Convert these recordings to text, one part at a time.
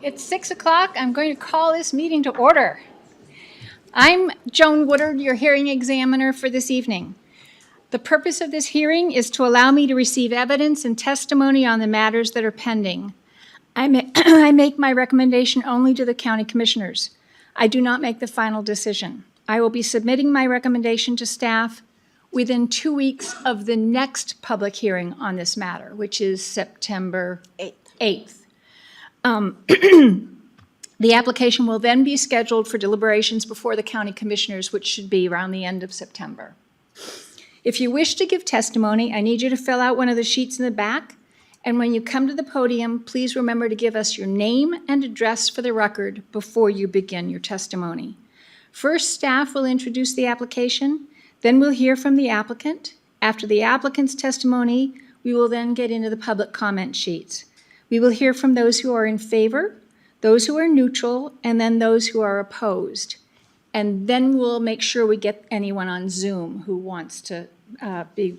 It's 6 o'clock. I'm going to call this meeting to order. I'm Joan Woodard, your hearing examiner for this evening. The purpose of this hearing is to allow me to receive evidence and testimony on the matters that are pending. I make my recommendation only to the county commissioners. I do not make the final decision. I will be submitting my recommendation to staff within 2 weeks of the next public hearing on this matter, which is September 8th. The application will then be scheduled for deliberations before the county commissioners, which should be around the end of September. If you wish to give testimony, I need you to fill out one of the sheets in the back, and when you come to the podium, please remember to give us your name and address for the record before you begin your testimony. First, staff will introduce the application, then we'll hear from the applicant. After the applicant's testimony, we will then get into the public comment sheets. We will hear from those who are in favor, those who are neutral, and then those who are opposed. And then we'll make sure we get anyone on Zoom who wants to be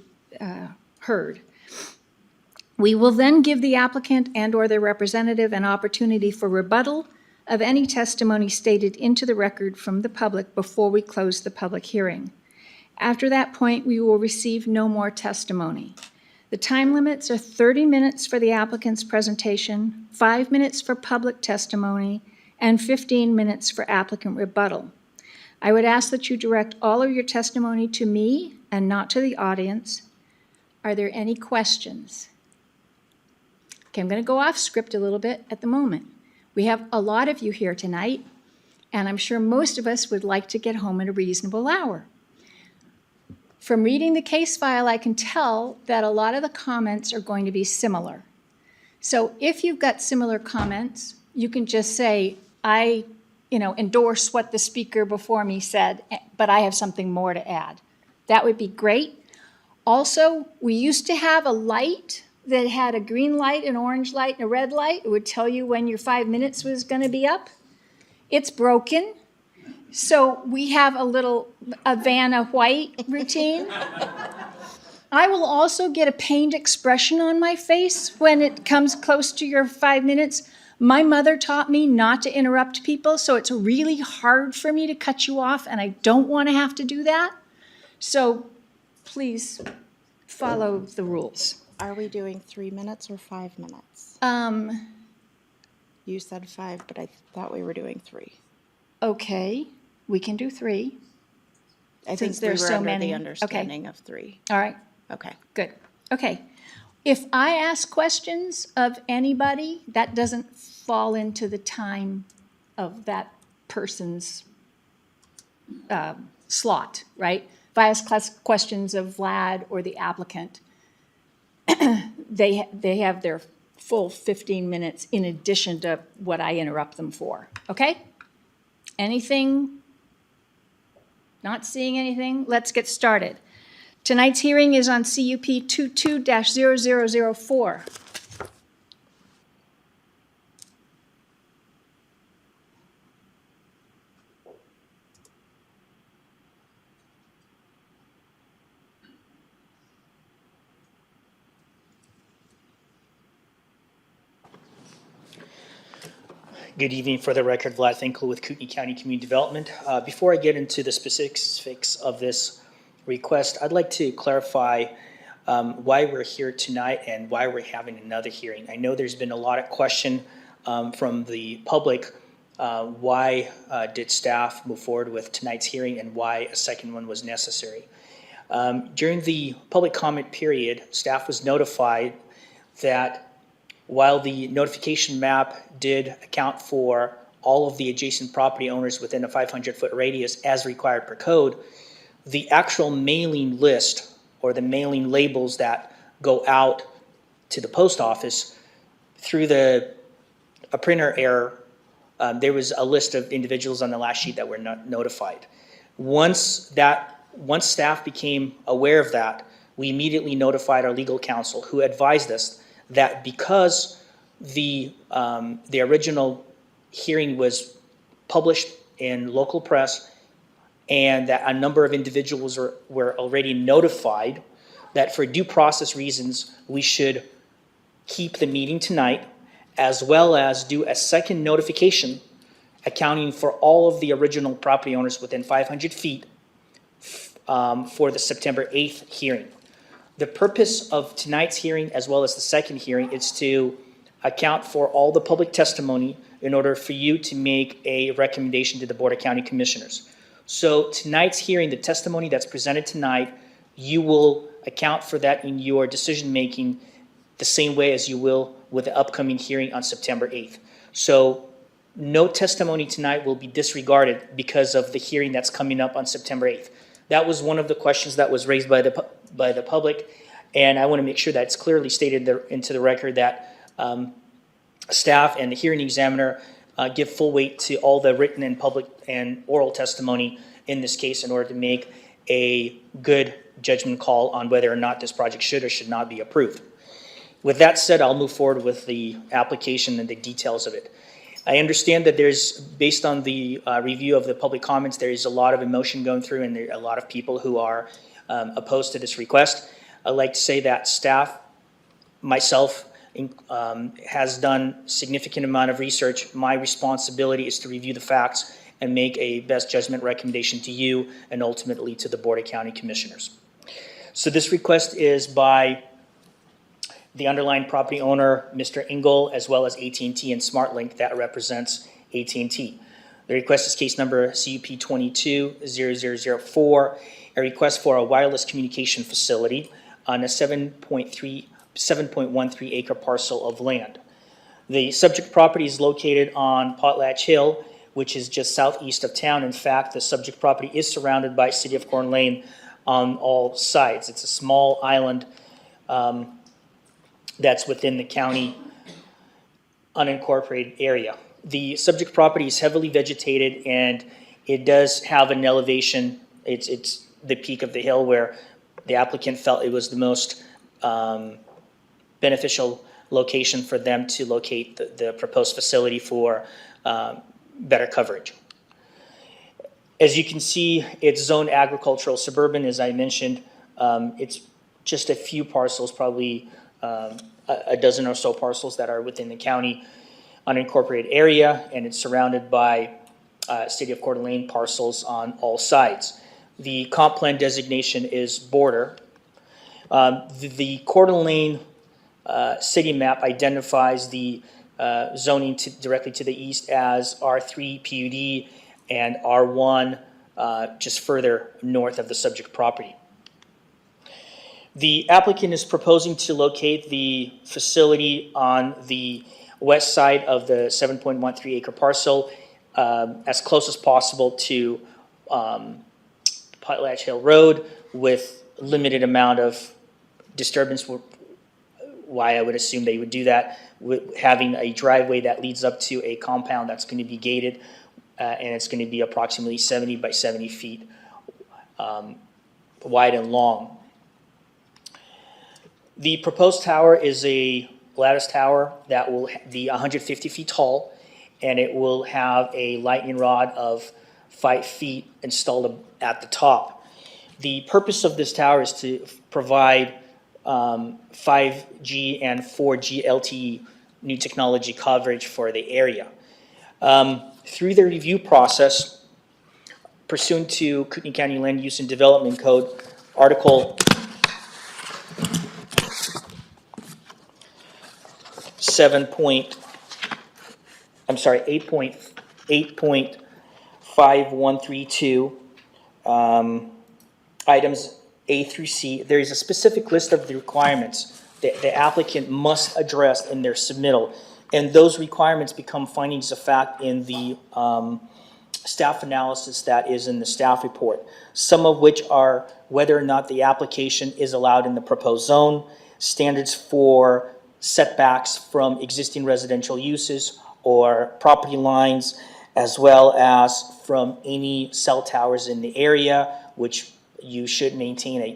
heard. We will then give the applicant and/or their representative an opportunity for rebuttal of any testimony stated into the record from the public before we close the public hearing. After that point, we will receive no more testimony. The time limits are 30 minutes for the applicant's presentation, 5 minutes for public testimony, and 15 minutes for applicant rebuttal. I would ask that you direct all of your testimony to me and not to the audience. Are there any questions? Okay, I'm going to go off script a little bit at the moment. We have a lot of you here tonight, and I'm sure most of us would like to get home at a reasonable hour. From reading the case file, I can tell that a lot of the comments are going to be similar. So if you've got similar comments, you can just say, I endorse what the speaker before me said, but I have something more to add. That would be great. Also, we used to have a light that had a green light, an orange light, and a red light. It would tell you when your 5 minutes was going to be up. It's broken. So we have a little Vanna White routine. I will also get a pained expression on my face when it comes close to your 5 minutes. My mother taught me not to interrupt people, so it's really hard for me to cut you off, and I don't want to have to do that. So please follow the rules. Are we doing 3 minutes or 5 minutes? You said 5, but I thought we were doing 3. Okay, we can do 3. I think there's we were so under many. the understanding of 3. All right, Okay. good. Okay, if I ask questions of anybody, that doesn't fall into the time of that person's slot, right? If I ask questions of Vlad or the applicant, they have their full 15 minutes in addition to what I interrupt them for, okay? Anything? Not seeing anything? Let's get started. Tonight's hearing is on CUP 22-0004. Good evening. For the record, Vlad Finkel with Kootenai County Community Development. Before I get into the specifics of this request, I'd like to clarify why we're here tonight and why we're having another hearing. I know there's been a lot of question from the public. Why did staff move forward with tonight's hearing and why a second one was necessary? During the public comment period, staff was notified that while the notification map did account for all of the adjacent property owners within a 500-foot radius as required per code, the actual mailing list or the mailing labels that go out to the post office through a printer error, there was a list of individuals on the last sheet that were not notified. Once staff became aware of that, we immediately notified our legal counsel, who advised us that because the original hearing was published in local press and that a number of individuals were already notified, that for due process reasons we should keep the meeting tonight as well as do a second notification accounting for all of the original property owners within 500 feet for the September 8th hearing. The purpose of tonight's hearing, as well as the second hearing, is to account for all the public testimony in order for you to make a recommendation to the Board of County Commissioners. So tonight's hearing, the testimony that's presented tonight, you will account for that in your decision-making the same way as you will with the upcoming hearing on September 8th. So no testimony tonight will be disregarded because of the hearing that's coming up on September 8th. That was one of the questions that was raised by the public, and I want to make sure that it's clearly stated into the record that staff and the hearing examiner give full weight to all the written and public and oral testimony in this case in order to make a good judgment call on whether or not this project should or should not be approved. With that said, I'll move forward with the application and the details of it. I understand that there's, based on the review of the public comments, there is a lot of emotion going through and there are a lot of people who are opposed to this request. I'd like to say that staff, myself, has done significant amount of research. My responsibility is to review the facts and make a best judgment recommendation to you and ultimately to the Board of County Commissioners. So this request is by the underlying property owner, Mr. Engel, as well as AT&T and SmartLink that represents AT&T. The request is case number CUP 22-0004, a request for a wireless communication facility on a 7.13 acre parcel of land. The subject property is located on Potlatch Hill, which is just southeast of town. In fact, the subject property is surrounded by City of Coeur Lane on all sides. It's a small island that's within the county unincorporated area. The subject property is heavily vegetated and it does have an elevation. It's the peak of the hill where the applicant felt it was the most beneficial location for them to locate the proposed facility for better coverage. As you can see, it's zoned agricultural suburban, as I mentioned. It's just a few parcels, probably a dozen or so parcels that are within the county unincorporated area, and it's surrounded by City of Coeur d'Alene parcels on all sides. The comp plan designation is border. The Coeur d'Alene city map identifies the zoning directly to the east as R3 PUD and R1 just further north of the subject property. The applicant is proposing to locate the facility on the west side of the 7.13 acre parcel as close as possible to Potlatch Hill Road with limited amount of disturbance. Why I would assume they would do that, with having a driveway that leads up to a compound that's going to be gated and it's going to be approximately 70 by 70 feet wide and long. The proposed tower is a lattice tower that will be 150 feet tall, and it will have a lightning rod of 5 feet installed at the top. The purpose of this tower is to provide 5G and 4G LTE new technology coverage for the area. Through the review process, pursuant to Kootenai County Land Use and Development Code, Article 8.5132, items A through C, there is a specific list of the requirements that the applicant must address in their submittal. And those requirements become findings of fact in the staff analysis that is in the staff report. Some of which are whether or not the application is allowed in the proposed zone, standards for setbacks from existing residential uses or property lines, as well as from any cell towers in the area, which you should maintain a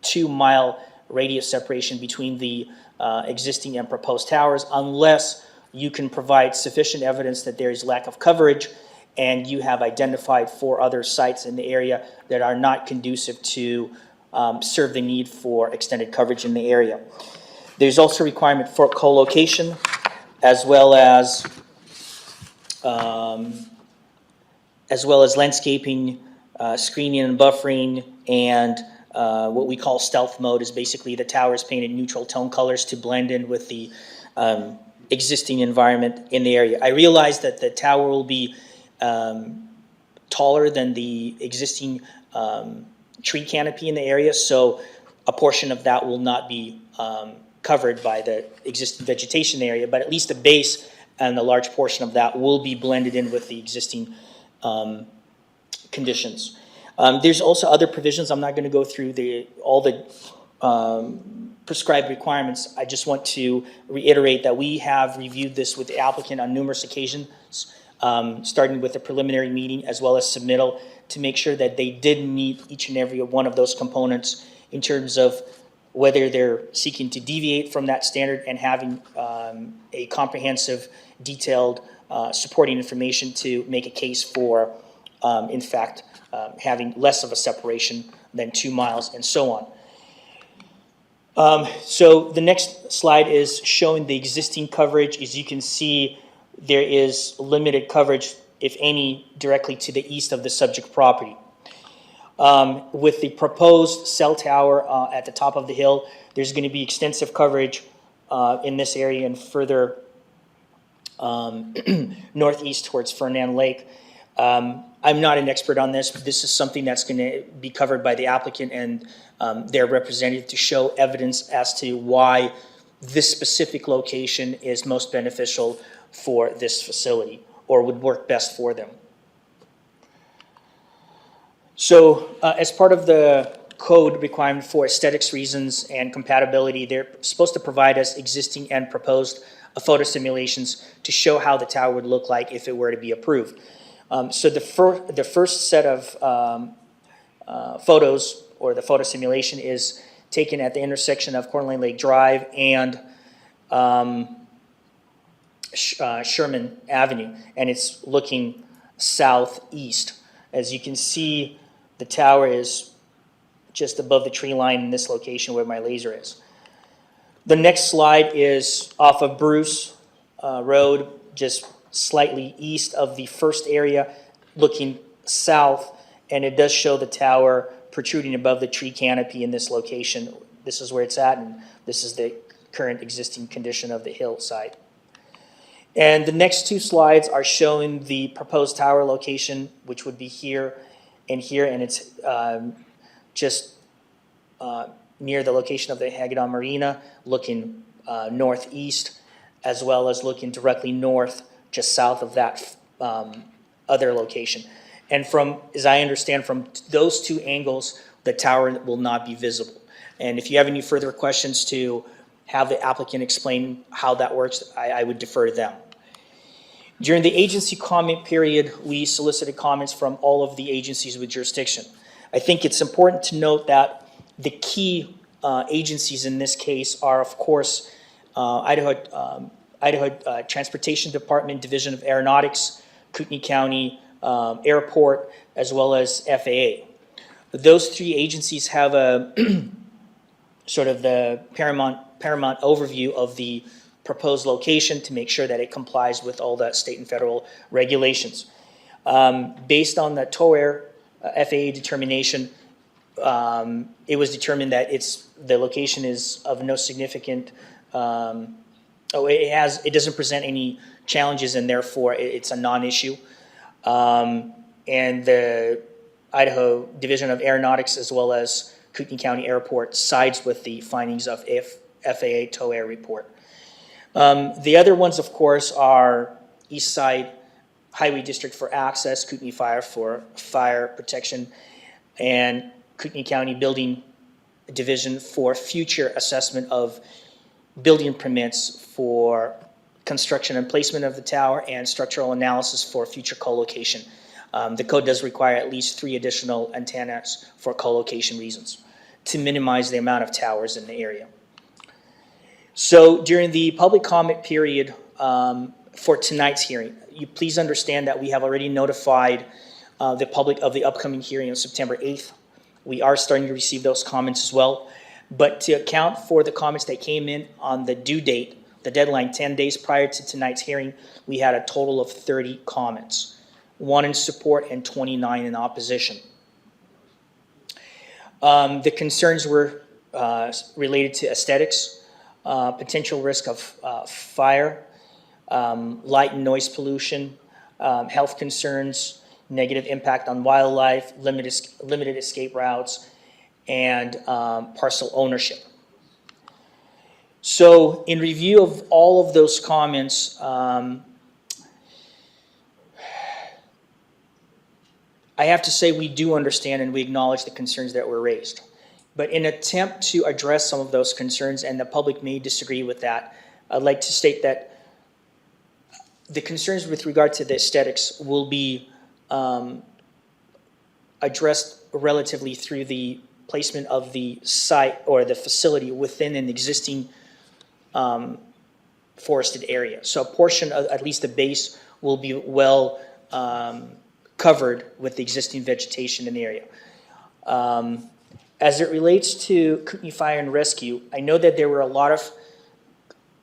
2 mile radius separation between the existing and proposed towers, unless you can provide sufficient evidence that there is lack of coverage and you have identified 4 other sites in the area that are not conducive to serve the need for extended coverage in the area. There's also a requirement for co-location. as well as landscaping, screening and buffering, and what we call stealth mode is basically the tower is painted neutral tone colors to blend in with the existing environment in the area. I realize that the tower will be taller than the existing tree canopy in the area, so a portion of that will not be covered by the existing vegetation area, but at least the base and a large portion of that will be blended in with the existing conditions. There's also other provisions. I'm not going to go through all the prescribed requirements. I just want to reiterate that we have reviewed this with the applicant on numerous occasions, starting with the preliminary meeting as well as submittal, to make sure that they did meet each and every one of those components in terms of whether they're seeking to deviate from that standard and having a comprehensive, detailed supporting information to make a case for, in fact, having less of a separation than 2 miles and so on. So the next slide is showing the existing coverage. As you can see, there is limited coverage, if any, directly to the east of the subject property. With the proposed cell tower at the top of the hill, there's going to be extensive coverage in this area and further northeast towards Fernand Lake. I'm not an expert on this, but this is something that's going to be covered by the applicant and their representative to show evidence as to why this specific location is most beneficial for this facility or would work best for them. So as part of the code requirement for aesthetics reasons and compatibility, they're supposed to provide us existing and proposed photo simulations to show how the tower would look like if it were to be approved. So the first set of photos, or the photo simulation, is taken at the intersection of Coeur Lake Drive and Sherman Avenue, and it's looking southeast. As you can see, the tower is just above the tree line in this location where my laser is. The next slide is off of Bruce Road, just slightly east of the first area, looking south, and it does show the tower protruding above the tree canopy in this location. This is where it's at, and this is the current existing condition of the hillside. And the next 2 slides are showing the proposed tower location, which would be here, and it's just near the location of the Hagedon Marina, looking northeast, as well as looking directly north, just south of that other location. And from, as I understand, from those 2 angles, the tower will not be visible. And if you have any further questions to have the applicant explain how that works, I would defer to them. During the agency comment period, we solicited comments from all of the agencies with jurisdiction. I think it's important to note that the key agencies in this case are, of course, Idaho Transportation Department, Division of Aeronautics, Kootenai County Airport, as well as FAA. Those 3 agencies have a sort of the paramount overview of the proposed location to make sure that it complies with all the state and federal regulations. Based on the Coeur FAA determination, it was determined that the location is of no significant, it doesn't present any challenges, and therefore it's a non-issue. And the Idaho Division of Aeronautics, as well as Kootenai County Airport, sides with the findings of FAA Coeur report. The other ones, of course, are East Side Highway District for access, Kootenai Fire for fire protection, and Kootenai County Building Division for future assessment of building permits for construction and placement of the tower and structural analysis for future co-location. The code does require at least 3 additional antennas for co-location reasons to minimize the amount of towers in the area. So during the public comment period for tonight's hearing, you please understand that we have already notified the public of the upcoming hearing on September 8th. We are starting to receive those comments as well. But to account for the comments that came in on the due date the deadline 10 days prior to tonight's hearing, we had a total of 30 comments, 1 in support and 29 in opposition. The concerns were related to aesthetics, potential risk of fire, light and noise pollution, health concerns, negative impact on wildlife, limited escape routes, and parcel ownership. So in review of all of those comments, I have to say we do understand and we acknowledge the concerns that were raised. But in an attempt to address some of those concerns, and the public may disagree with that, I'd like to state that the concerns with regard to the aesthetics will be addressed relatively through the placement of the site or the facility within an existing forested area. So a portion of at least the base will be well covered with the existing vegetation in the area. As it relates to Kootenai Fire and Rescue, I know that there were a lot of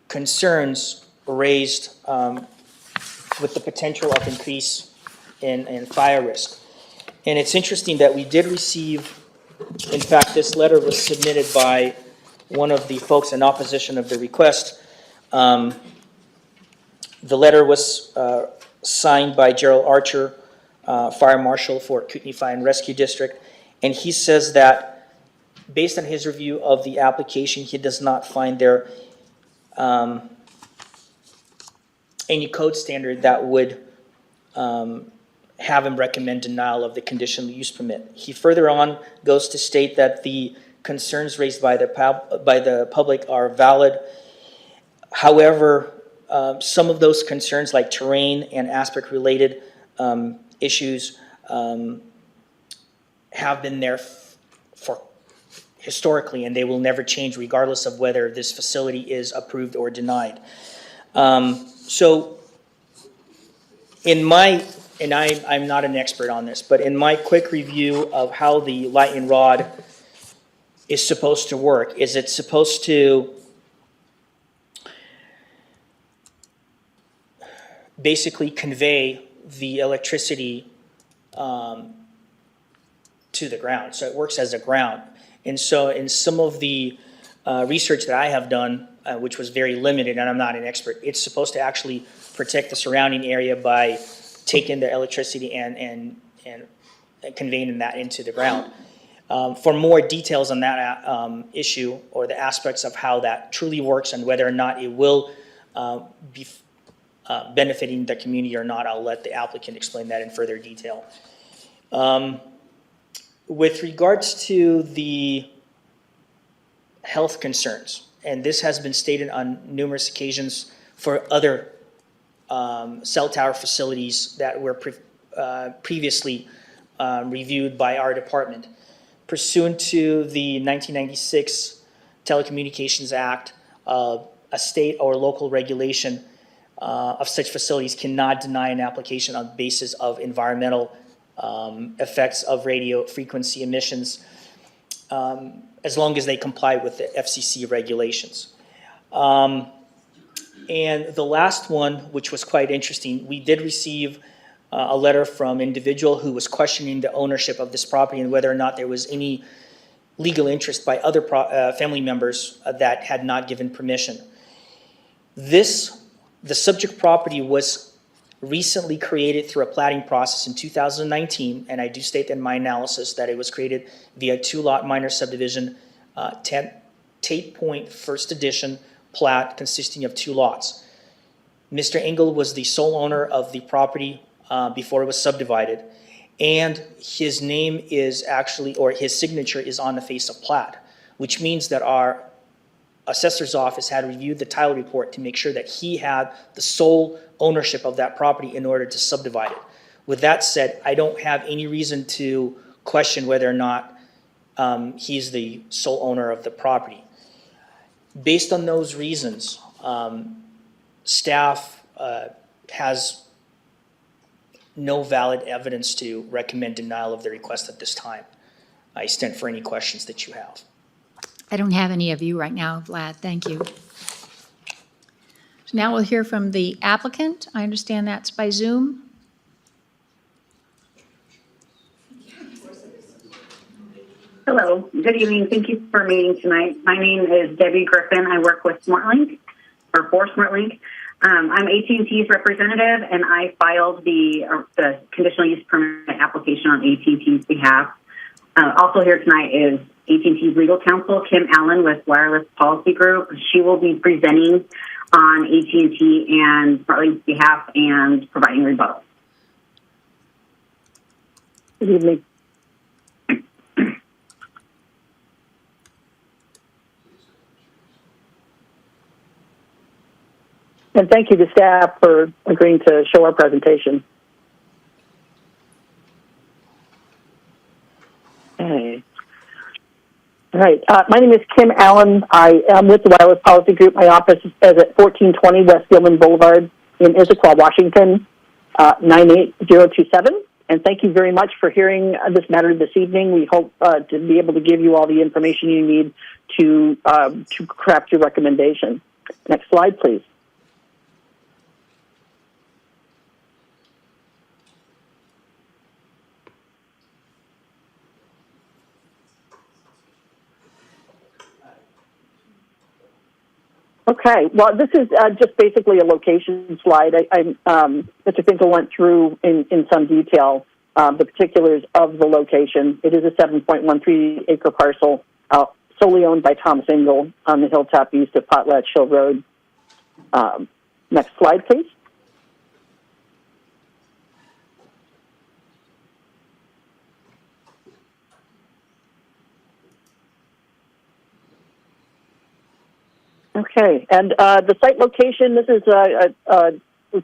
concerns raised with the potential of increase in fire risk. And it's interesting that we did receive, in fact, this letter was submitted by one of the folks in opposition of the request. The letter was signed by Gerald Archer, Fire Marshal for Kootenai Fire and Rescue District, and he says that based on his review of the application, he does not find there any code standard that would have him recommend denial of the conditional use permit. He further on goes to state that the concerns raised by the public are valid. However, some of those concerns like terrain and aspect-related issues have been there for historically, and they will never change regardless of whether this facility is approved or denied. So in my, and I'm not an expert on this, but in my quick review of how the lightning rod is supposed to work, is it's supposed to basically convey the electricity to the ground. So it works as a ground. And so in some of the research that I have done, which was very limited, and I'm not an expert, it's supposed to actually protect the surrounding area by taking the electricity and conveying that into the ground. For more details on that issue or the aspects of how that truly works and whether or not it will be benefiting the community or not, I'll let the applicant explain that in further detail. With regards to the health concerns, and this has been stated on numerous occasions for other cell tower facilities that were previously reviewed by our department. Pursuant to the 1996 Telecommunications Act, a state or local regulation of such facilities cannot deny an application on the basis of environmental effects of radio frequency emissions, as long as they comply with the FCC regulations. And the last one, which was quite interesting, we did receive a letter from an individual who was questioning the ownership of this property and whether or not there was any legal interest by other family members that had not given permission. The subject property was recently created through a platting process in 2019, and I do state in my analysis that it was created via two-lot minor subdivision, Tate Point First Edition plat consisting of 2 lots. Mr. Engel was the sole owner of the property before it was subdivided, and his name is actually, or his signature is on the face of plat, which means that our assessor's office had reviewed the title report to make sure that he had the sole ownership of that property in order to subdivide it. With that said, I don't have any reason to question whether or not he's the sole owner of the property. Based on those reasons, staff has no valid evidence to recommend denial of the request at this time. I stand for any questions that you have. I don't have any of you right now, Vlad. Thank you. Now we'll hear from the applicant. I understand that's by Zoom. Hello, good evening. Thank you for meeting tonight. My name is Debbie Griffin. I work with SmartLink, or for SmartLink. I'm AT&T's representative, and I filed the conditional use permit application on AT&T's behalf. Also here tonight is AT&T's legal counsel, Kim Allen with Wireless Policy Group. She will be presenting on AT&T and SmartLink's behalf and providing rebuttal. Good evening. And thank you to staff for agreeing to show our presentation. Okay. All right. My name is Kim Allen. I am with the Wireless Policy Group. My office is at 1420 West Gilman Boulevard in Issaquah, Washington, 98027. And thank you very much for hearing this matter this evening. We hope to be able to give you all the information you need to craft your recommendation. Next slide, please. Okay, well, this is just basically a location slide. Mr. Finkel went through in some detail the particulars of the location. It is a 7.13 acre parcel solely owned by Thomas Engel on the hilltop east of Potlatch Hill Road. Next slide, please. Okay, and the site location, this is a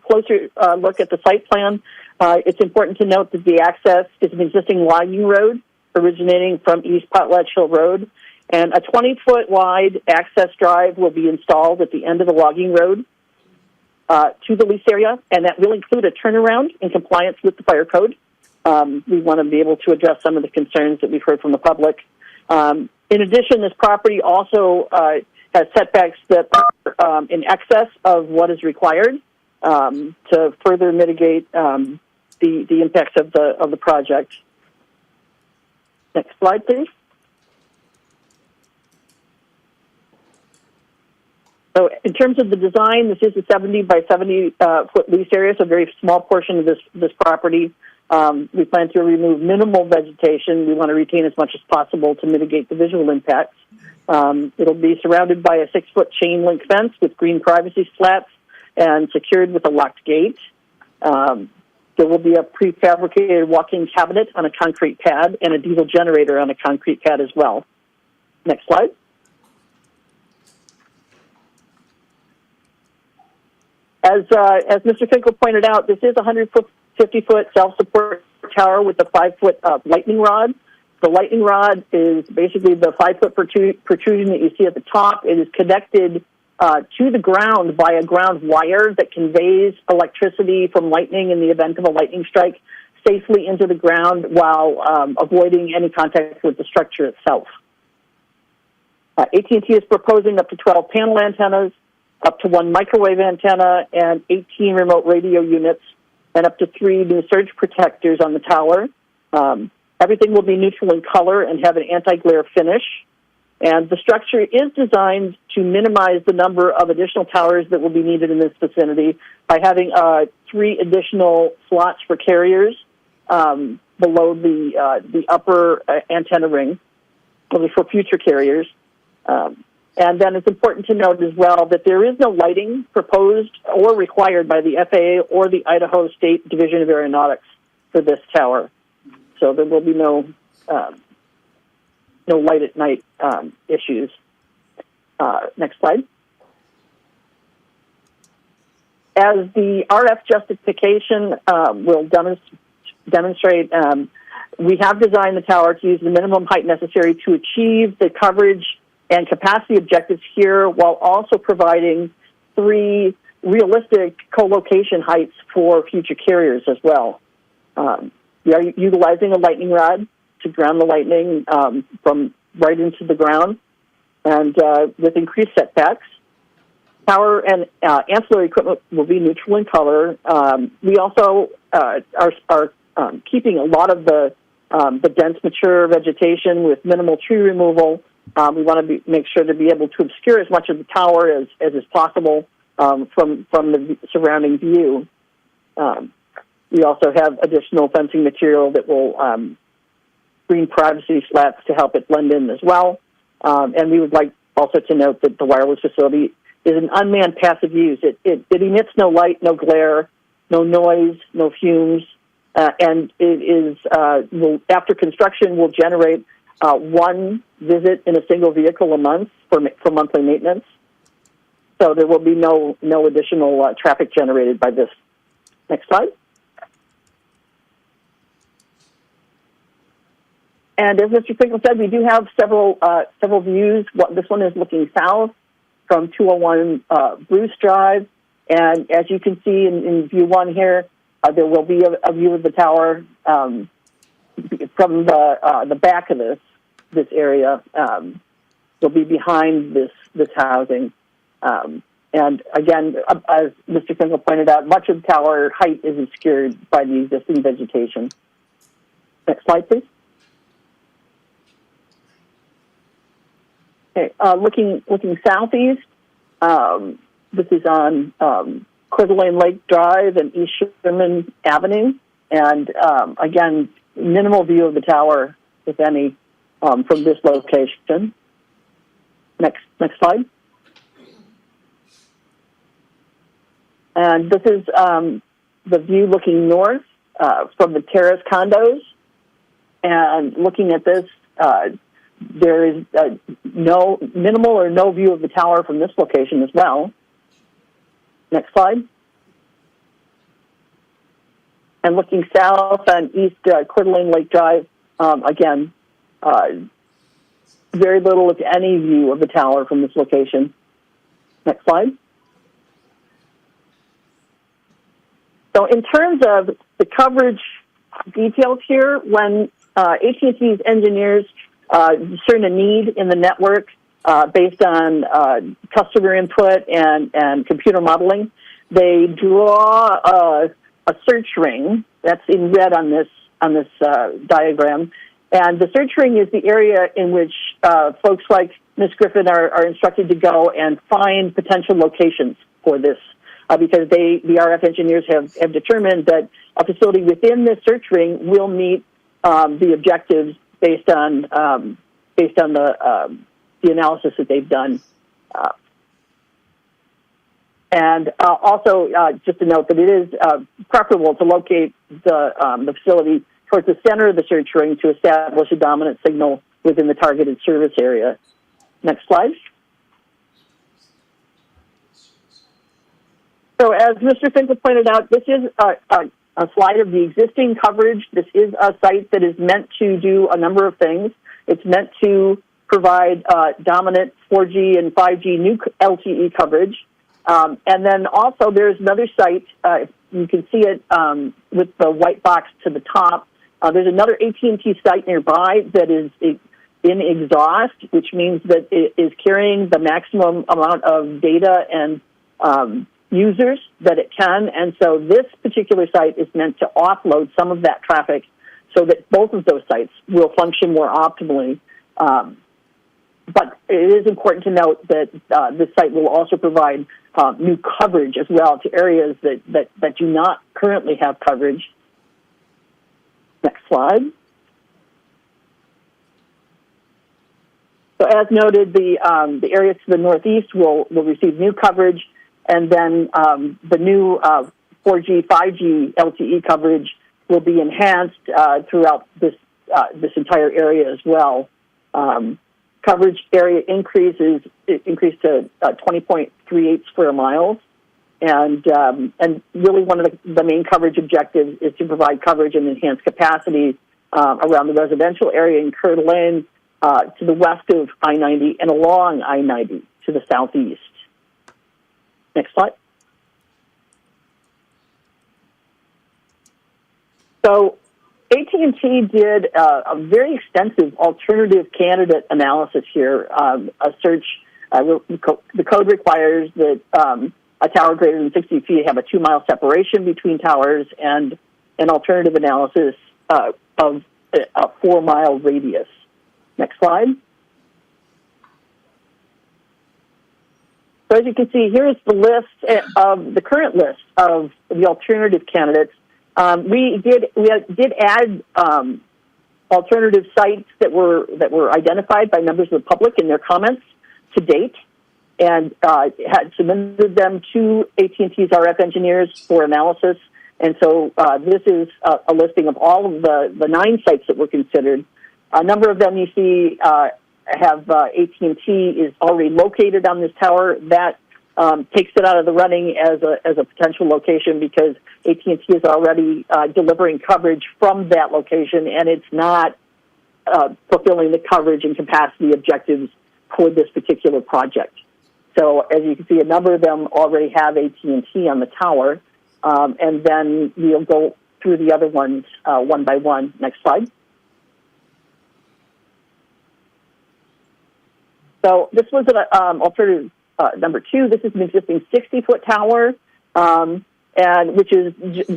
closer look at the site plan. It's important to note that the access is an existing logging road originating from East Potlatch Hill Road, and a 20-foot wide access drive will be installed at the end of the logging road to the lease area, and that will include a turnaround in compliance with the fire code. We want to be able to address some of the concerns that we've heard from the public. In addition, this property also has setbacks that are in excess of what is required to further mitigate the impacts of the project. Next slide, please. So in terms of the design, this is a 70 by 70 foot lease area, so a very small portion of this property. We plan to remove minimal vegetation. We want to retain as much as possible to mitigate the visual impacts. It'll be surrounded by a 6-foot chain link fence with green privacy slats and secured with a locked gate. There will be a prefabricated walk-in cabinet on a concrete pad and a diesel generator on a concrete pad as well. Next slide. As Mr. Finkel pointed out, this is a 150-foot self-support tower with a 5-foot lightning rod. The lightning rod is basically the 5-foot protrusion that you see at the top. It is connected to the ground by a ground wire that conveys electricity from lightning in the event of a lightning strike safely into the ground while avoiding any contact with the structure itself. AT&T is proposing up to 12 panel antennas, up to 1 microwave antenna, and 18 remote radio units, and up to 3 new surge protectors on the tower. Everything will be neutral in color and have an anti-glare finish. And the structure is designed to minimize the number of additional towers that will be needed in this vicinity by having 3 additional slots for carriers below the upper antenna ring for future carriers. And then it's important to note as well that there is no lighting proposed or required by the FAA or the Idaho State Division of Aeronautics for this tower. So there will be no light at night issues. Next slide. As the RF justification will demonstrate, we have designed the tower to use the minimum height necessary to achieve the coverage and capacity objectives here, while also providing 3 realistic co-location heights for future carriers as well. We are utilizing a lightning rod to ground the lightning from right into the ground, and with increased setbacks. Tower and ancillary equipment will be neutral in color. We also are keeping a lot of the dense, mature vegetation with minimal tree removal. We want to make sure to be able to obscure as much of the tower as is possible from the surrounding view. We also have additional fencing material that will green privacy slats to help it blend in as well. And we would like also to note that the wireless facility is an unmanned passive use. It emits no light, no glare, no noise, no fumes, and it is after construction will generate one visit in a single vehicle a month for monthly maintenance. So there will be no additional traffic generated by this. Next slide. And as Mr. Finkel said, we do have several views. This one is looking south from 201 Bruce Drive. And as you can see in view one here, there will be a view of the tower from the back of this area. Will be behind this housing. And again, as Mr. Finkel pointed out, much of the tower height is obscured by the existing vegetation. Next slide, please. Okay, looking southeast, this is on Coeur d'Alene Lake Drive and East Sugarman Avenue. And again, minimal view of the tower, if any, from this location. Next slide. And this is the view looking north from the terrace condos. And looking at this, there is no minimal or no view of the tower from this location as well. Next slide. And looking south on East Coeur d'Alene Lake Drive, again, very little, if any, view of the tower from this location. Next slide. So in terms of the coverage details here, when AT&T's engineers discern a need in the network based on customer input and computer modeling, they draw a search ring that's in red on this diagram. And the search ring is the area in which folks like Ms. Griffin are instructed to go and find potential locations for this, because the RF engineers have determined that a facility within this search ring will meet the objectives based on the analysis that they've done. And also, just to note that it is preferable to locate the facility towards the center of the search ring to establish a dominant signal within the targeted service area. Next slide. So as Mr. Finkel pointed out, this is a slide of the existing coverage. This is a site that is meant to do a number of things. It's meant to provide dominant 4G and 5G new LTE coverage. And then also there's another site, you can see it with the white box to the top. There's another AT&T site nearby that is in exhaust, which means that it is carrying the maximum amount of data and users that it can. And so this particular site is meant to offload some of that traffic so that both of those sites will function more optimally. But it is important to note that this site will also provide new coverage as well to areas that do not currently have coverage. Next slide. So as noted, the areas to the northeast will receive new coverage, and then the new 4G, 5G LTE coverage will be enhanced throughout this entire area as well. Coverage area increased to 20.38 square miles, and really one of the main coverage objectives is to provide coverage and enhance capacity around the residential area in Coeur d'Alene to the west of I-90 and along I-90 to the southeast. Next slide. So AT&T did a very extensive alternative candidate analysis here, a search The code requires that a tower greater than 60 feet have a 2-mile separation between towers, and an alternative analysis of a 4-mile radius. Next slide. So as you can see, here's the list of the current list of the alternative candidates. We did add alternative sites that were identified by members of the public in their comments to date, and had submitted them to AT&T's RF engineers for analysis. And so this is a listing of all of the 9 sites that were considered. A number of them you see have AT&T is already located on this tower. That takes it out of the running as a potential location, because AT&T is already delivering coverage from that location, and it's not fulfilling the coverage and capacity objectives for this particular project. So as you can see, a number of them already have AT&T on the tower, and then we'll go through the other ones one by one. Next slide. So this was an alternative number 2. This is an existing 60-foot tower, and which is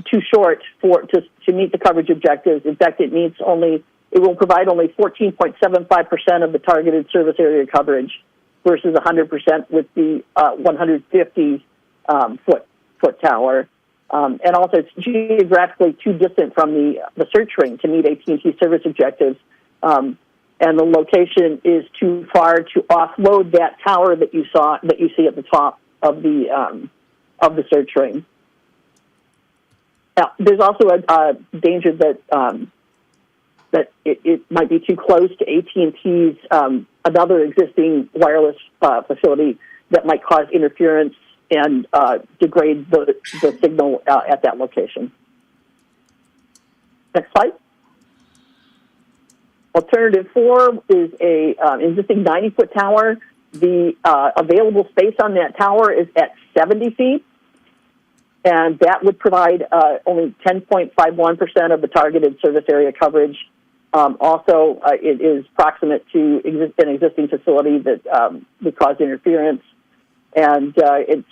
too short to meet the coverage objectives. In fact, it will provide only 14.75% of the targeted service area coverage versus 100% with the 150 foot tower. And also, it's geographically too distant from the search ring to meet AT&T service objectives. And the location is too far to offload that tower that you see at the top of the search ring. Now, there's also a danger that it might be too close to AT&T's another existing wireless facility that might cause interference and degrade the signal at that location. Next slide. Alternative 4 is a existing 90-foot tower. The available space on that tower is at 70 feet, and that would provide only 10.51% of the targeted service area coverage. Also, it is proximate to an existing facility that would cause interference, and it's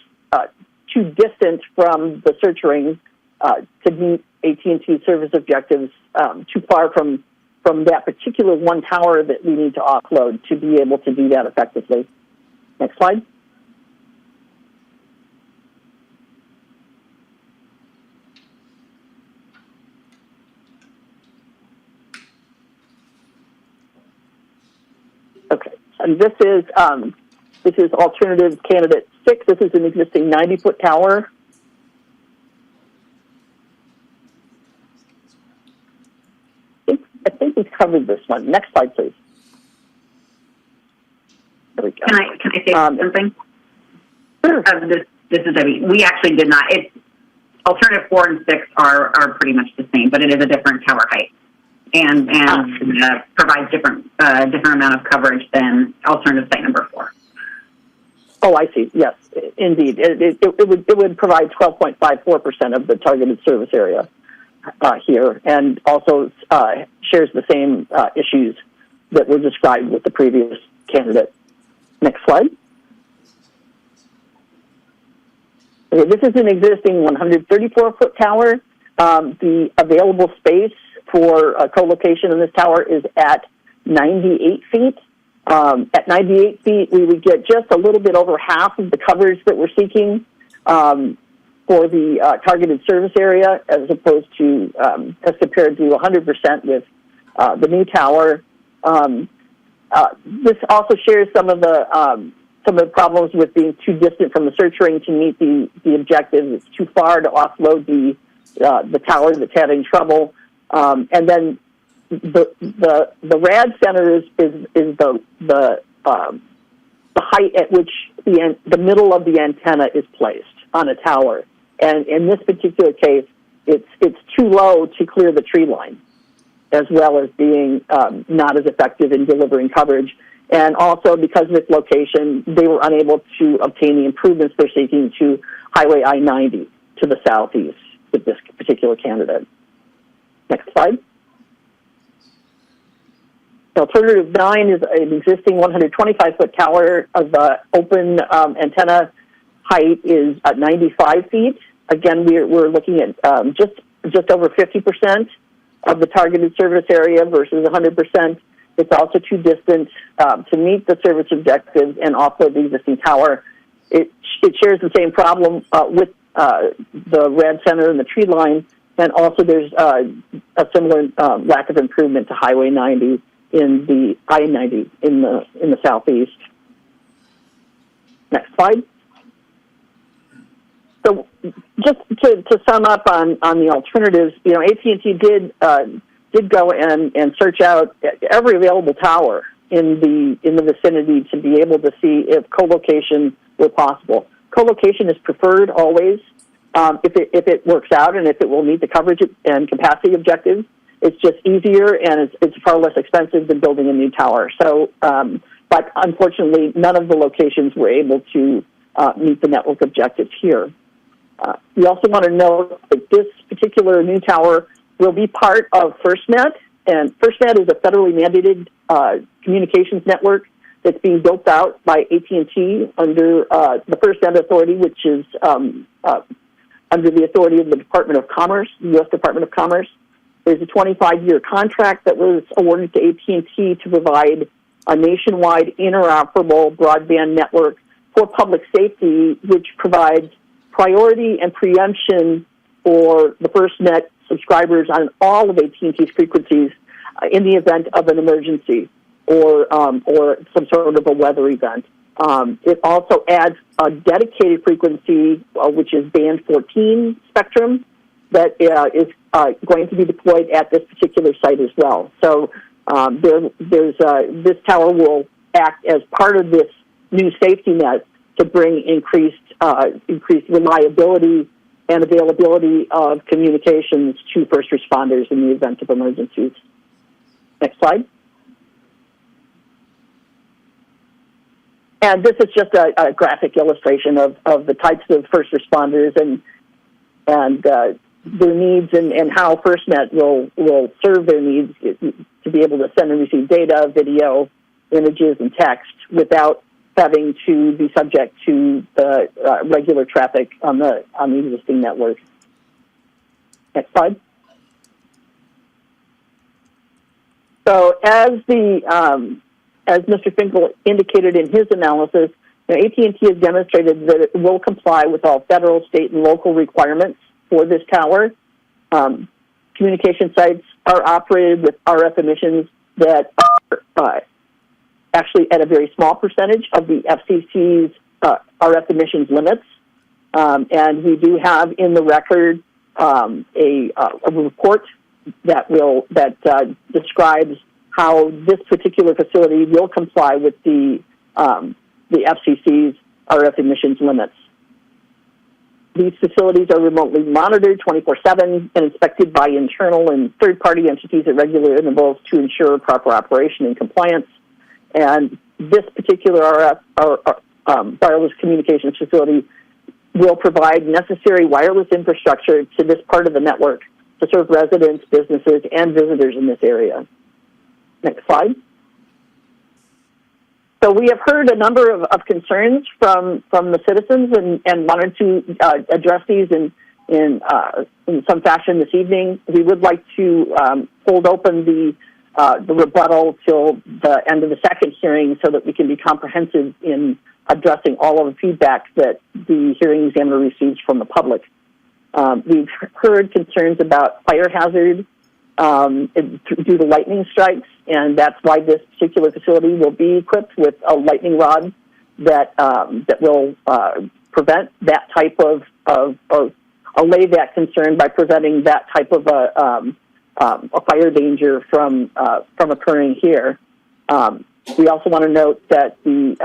too distant from the search ring to meet AT&T service objectives, too far from that particular one tower that we need to offload to be able to do that effectively. Next slide. Okay, and this is alternative candidate 6. This is an existing 90-foot tower. I think we've covered this one. Next slide, please. There we go. Can I say something? Sure. This is Debbie. We actually did not. Alternative 4 and 6 are pretty much the same, but it is a different tower height and provides different amount of coverage than alternative site number 4. Oh, I see. Yes, indeed. It would provide 12.54% of the targeted service area here, and also shares the same issues that were described with the previous candidate. Next slide. Okay, this is an existing 134-foot tower. The available space for co-location in this tower is at 98 feet. At 98 feet, we would get just a little bit over half of the coverage that we're seeking for the targeted service area, as opposed to as compared to 100% with the new tower. This also shares some of the problems with being too distant from the search ring to meet the objectives. It's too far to offload the tower that's having trouble, and then the rad center is the height at which the middle of the antenna is placed on a tower, and in this particular case, it's too low to clear the tree line, as well as being not as effective in delivering coverage. And also, because of its location, they were unable to obtain the improvements they're seeking to Highway I-90 to the southeast with this particular candidate. Next slide. Alternative 9 is an existing 125-foot tower of open antenna height is at 95 feet. Again, we're looking at just over 50% of the targeted service area versus 100%. It's also too distant to meet the service objectives and offload the existing tower. It shares the same problem with the rad center and the tree line, and also there's a similar lack of improvement to Highway 90 in the I-90 in the southeast. Next slide. So just to sum up on the alternatives, AT&T did go and search out every available tower in the vicinity to be able to see if co-location were possible. Co-location is preferred always if it works out and if it will meet the coverage and capacity objectives. It's just easier and it's far less expensive than building a new tower. So, but unfortunately, none of the locations were able to meet the network objectives here. We also want to note that this particular new tower will be part of FirstNet, and FirstNet is a federally mandated communications network that's being built out by AT&T under the FirstNet Authority, which is under the authority of the Department of Commerce, the U.S. Department of Commerce. There's a 25-year contract that was awarded to AT&T to provide a nationwide interoperable broadband network for public safety, which provides priority and preemption for the FirstNet subscribers on all of AT&T's frequencies in the event of an emergency or some sort of a weather event. It also adds a dedicated frequency, which is band 14 spectrum, that is going to be deployed at this particular site as well. So this tower will act as part of this new safety net to bring increased reliability and availability of communications to first responders in the event of emergencies. Next slide. And this is just a graphic illustration of the types of first responders and their needs and how FirstNet will serve their needs to be able to send and receive data, video, images, and text without having to be subject to the regular traffic on the existing network. Next slide. So as Mr. Finkel indicated in his analysis, AT&T has demonstrated that it will comply with all federal, state, and local requirements for this tower. Communication sites are operated with RF emissions that are actually at a very small percentage of the FCC's RF emissions limits. And we do have in the record a report that describes how this particular facility will comply with the FCC's RF emissions limits. These facilities are remotely monitored 24/7 and inspected by internal and third-party entities at regular intervals to ensure proper operation and compliance. And this particular wireless communications facility will provide necessary wireless infrastructure to this part of the network to serve residents, businesses, and visitors in this area. Next slide. So we have heard a number of concerns from the citizens and wanted to address these in some fashion this evening. We would like to hold open the rebuttal till the end of the second hearing so that we can be comprehensive in addressing all of the feedback that the hearing examiner receives from the public. We've heard concerns about fire hazard due to lightning strikes, and that's why this particular facility will be equipped with a lightning rod that will prevent that type of allay that concern by preventing that type of a fire danger from occurring here. We also want to note that the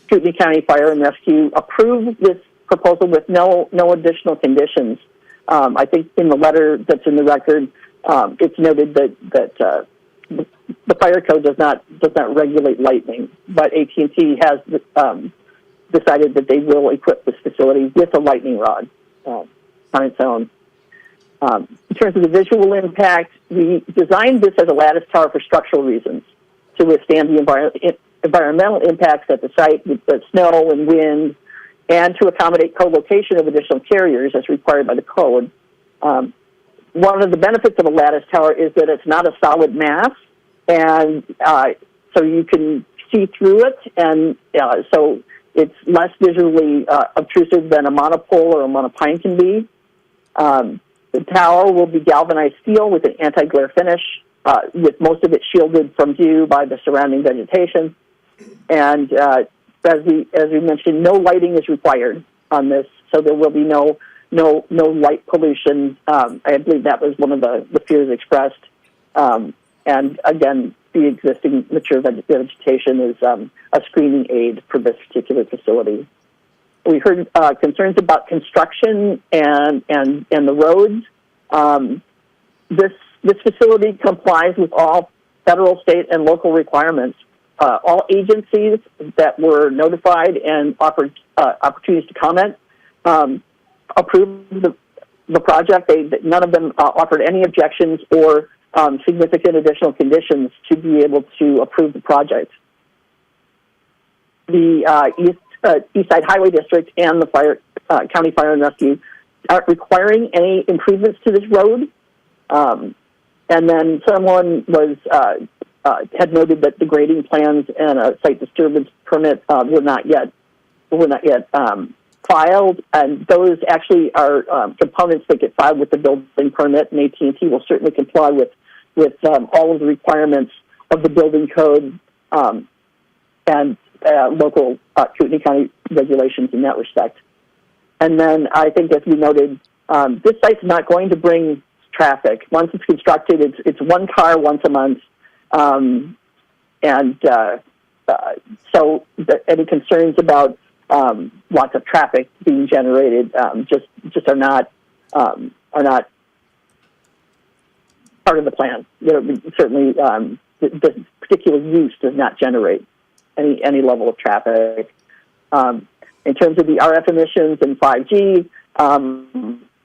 Kootenai County Fire and Rescue approved this proposal with no additional conditions. I think in the letter that's in the record, it's noted that the fire code does not regulate lightning, but AT&T has decided that they will equip this facility with a lightning rod on its own. In terms of the visual impact, we designed this as a lattice tower for structural reasons. to withstand the environmental impacts at the site with the snow and wind, and to accommodate co-location of additional carriers as required by the code. One of the benefits of a lattice tower is that it's not a solid mass, and so you can see through it, and so it's less visually obtrusive than a monopole or a monopine can be. The tower will be galvanized steel with an anti-glare finish, with most of it shielded from view by the surrounding vegetation. And as we mentioned, no lighting is required on this, so there will be no light pollution. I believe that was one of the fears expressed. And again, the existing mature vegetation is a screening aid for this particular facility. We heard concerns about construction and the roads. This facility complies with all federal, state, and local requirements. All agencies that were notified and offered opportunities to comment approved the project. None of them offered any objections or significant additional conditions to be able to approve the project. The East Side Highway District and the County Fire and Rescue aren't requiring any improvements to this road. And then someone had noted that the grading plans and a site disturbance permit were not yet filed, and those actually are components that get filed with the building permit, and AT&T will certainly comply with all of the requirements of the building code and local Kootenai County regulations in that respect. And then I think, as we noted, this site's not going to bring traffic. Once it's constructed, it's one car once a month. So any concerns about lots of traffic being generated just are not part of the plan. Certainly, the particular use does not generate any level of traffic. In terms of the RF emissions and 5G,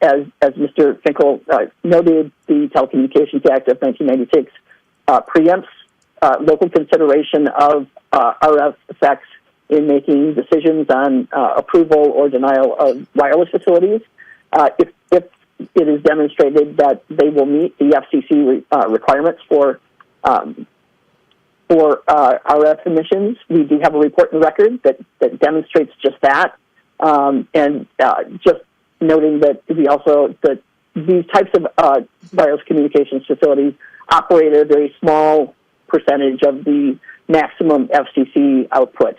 as Mr. Finkel noted, the Telecommunications Act of 1996 preempts local consideration of RF effects in making decisions on approval or denial of wireless facilities. If it is demonstrated that they will meet the FCC requirements for RF emissions, we do have a report in the record that demonstrates just that. And just noting that these types of wireless communications facilities operate at a very small percentage of the maximum FCC output.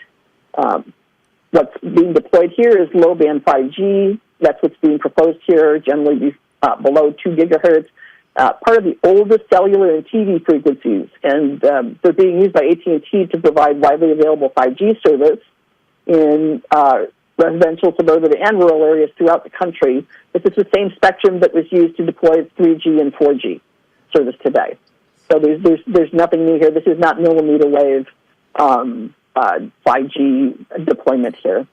What's being deployed here is low-band 5G. That's what's being proposed here, generally below 2 gigahertz. Part of the oldest cellular and TV frequencies, and they're being used by AT&T to provide widely available 5G service in residential, suburban, and rural areas throughout the country. This is the same spectrum that was used to deploy 3G and 4G service today. So there's nothing new here. This is not millimeter wave 5G deployment here.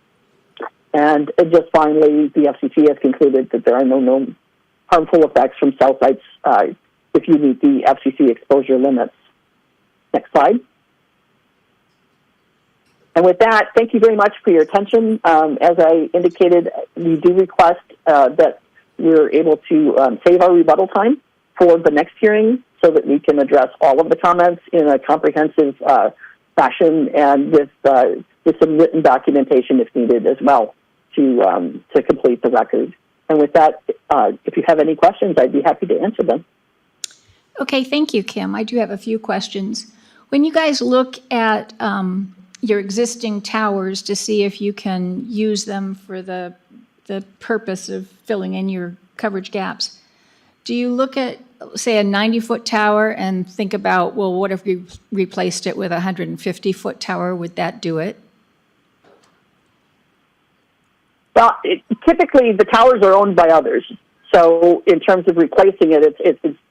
And just finally, the FCC has concluded that there are no known harmful effects from cell sites if you meet the FCC exposure limits. Next slide. And with that, thank you very much for your attention. As I indicated, we do request that we're able to save our rebuttal time for the next hearing so that we can address all of the comments in a comprehensive fashion and with some written documentation if needed as well to complete the record. And with that, if you have any questions, I'd be happy to answer them. Okay, thank you, Kim. I do have a few questions. When you guys look at your existing towers to see if you can use them for the purpose of filling in your coverage gaps, do you look at, say, a 90-foot tower and think about, well, what if we replaced it with a 150-foot tower? Would that do it? Well, typically the towers are owned by others. So in terms of replacing it,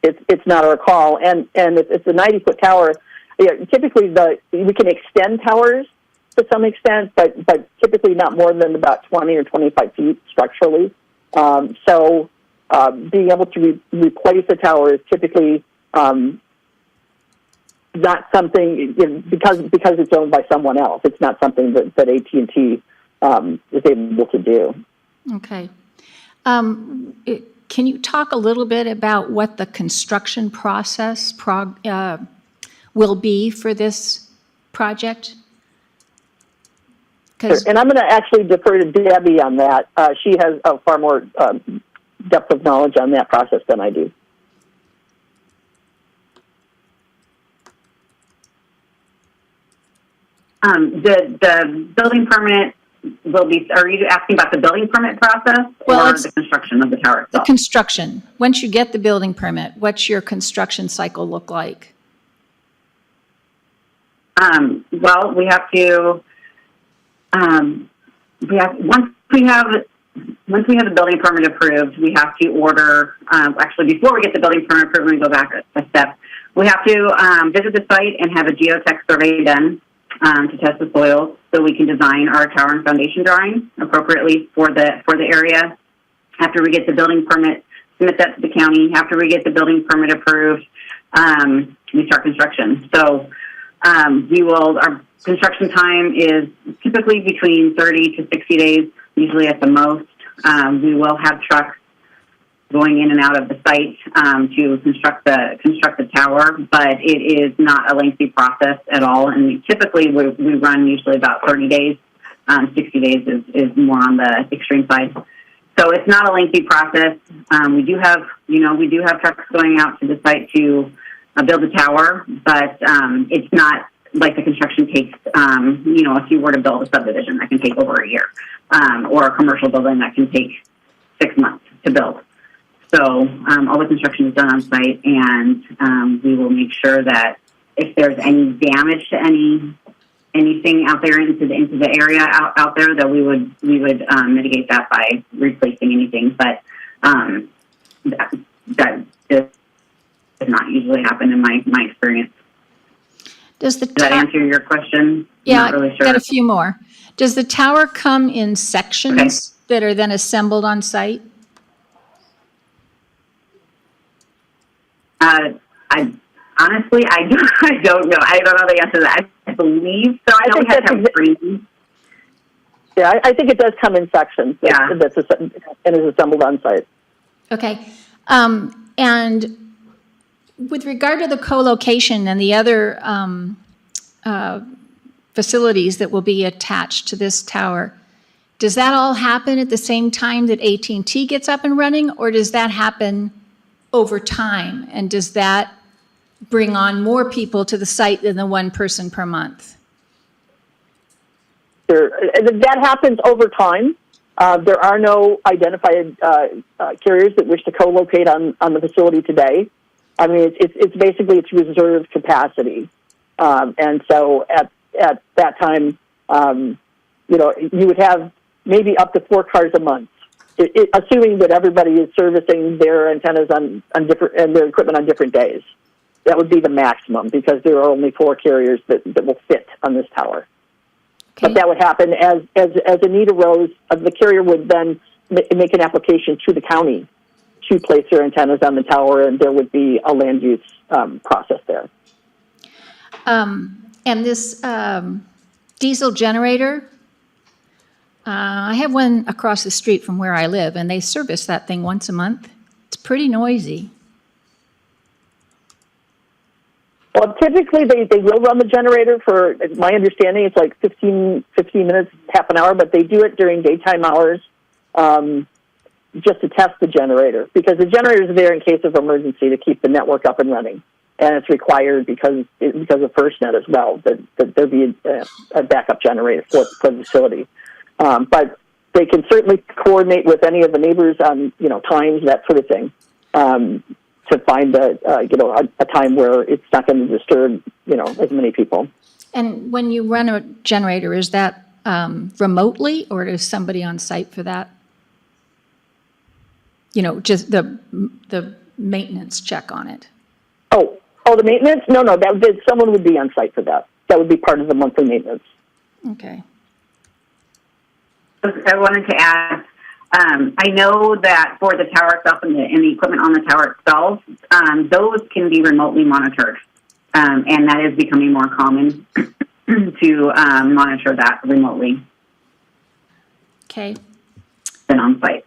it's not our call. And if it's a 90-foot tower, typically we can extend towers to some extent, but typically not more than about 20 or 25 feet structurally. So being able to replace a tower is typically not something, because it's owned by someone else. It's not something that AT&T is able to do. Okay. Can you talk a little bit about what the construction process will be for this project? And I'm going to actually defer to Debbie on that. She has a far more depth of knowledge on that process than I do. The building permit will be, are you asking about the building permit process or the construction of the tower itself? The construction. Once you get the building permit, what's your construction cycle look like? Well, we have to, once we have the building permit approved, we have to order, actually before we get the building permit approved, we go back a step. We have to visit the site and have a geotech survey done to test the soils so we can design our tower and foundation drawing appropriately for the area. After we get the building permit, submit that to the county. After we get the building permit approved, we start construction. So our construction time is typically between 30 to 60 days, usually at the most. We will have trucks going in and out of the site to construct the tower, but it is not a lengthy process at all. And typically we run usually about 30 days. 60 days is more on the extreme side. So it's not a lengthy process. We do have trucks going out to the site to build a tower, but it's not like the construction takes, if you were to build a subdivision, that can take over a year, or a commercial building that can take 6 months to build. So all the construction is done on site, and we will make sure that if there's any damage to anything out there into the area out there, that we would mitigate that by replacing anything. But that does not usually happen in my experience. Does that answer your question? Yeah, I'm not really sure. Got a few more. Does the tower come in sections that are then assembled on site? I honestly, I don't know. I don't know the answer to that. I believe so. I know we have to have screens. Yeah, I think it does come in sections. And is assembled on site. Okay. And with regard to the co-location and the other facilities that will be attached to this tower, does that all happen at the same time that AT&T gets up and running, or does that happen over time? And does that bring on more people to the site than the one person per month? Sure. That happens over time. There are no identified carriers that wish to co-locate on the facility today. I mean, it's basically it's reserved capacity, and so at that time, you would have maybe up to 4 cars a month, assuming that everybody is servicing their antennas on different and their equipment on different days. That would be the maximum because there are only 4 carriers that will fit on this tower. Okay. But that would happen as a need arose. The carrier would then make an application to the county to place their antennas on the tower, and there would be a land use process there. And this diesel generator, I have one across the street from where I live, and they service that thing once a month. It's pretty noisy. Well, typically they will run the generator for, my understanding, it's like 15 minutes, half an hour, but they do it during daytime hours just to test the generator, because the generator is there in case of emergency to keep the network up and running. And it's required because of FirstNet as well, that there be a backup generator for the facility. But they can certainly coordinate with any of the neighbors on, times, that sort of thing, to find a time where it's not going to disturb, as many people. And when you run a generator, is that remotely, or is somebody on site for that? Just the maintenance check on it. Oh, the maintenance? No, someone would be on site for that. That would be part of the monthly maintenance. Okay. I wanted to add, I know that for the tower itself and the equipment on the tower itself, those can be remotely monitored. and that is becoming more common to monitor that remotely Okay. than on site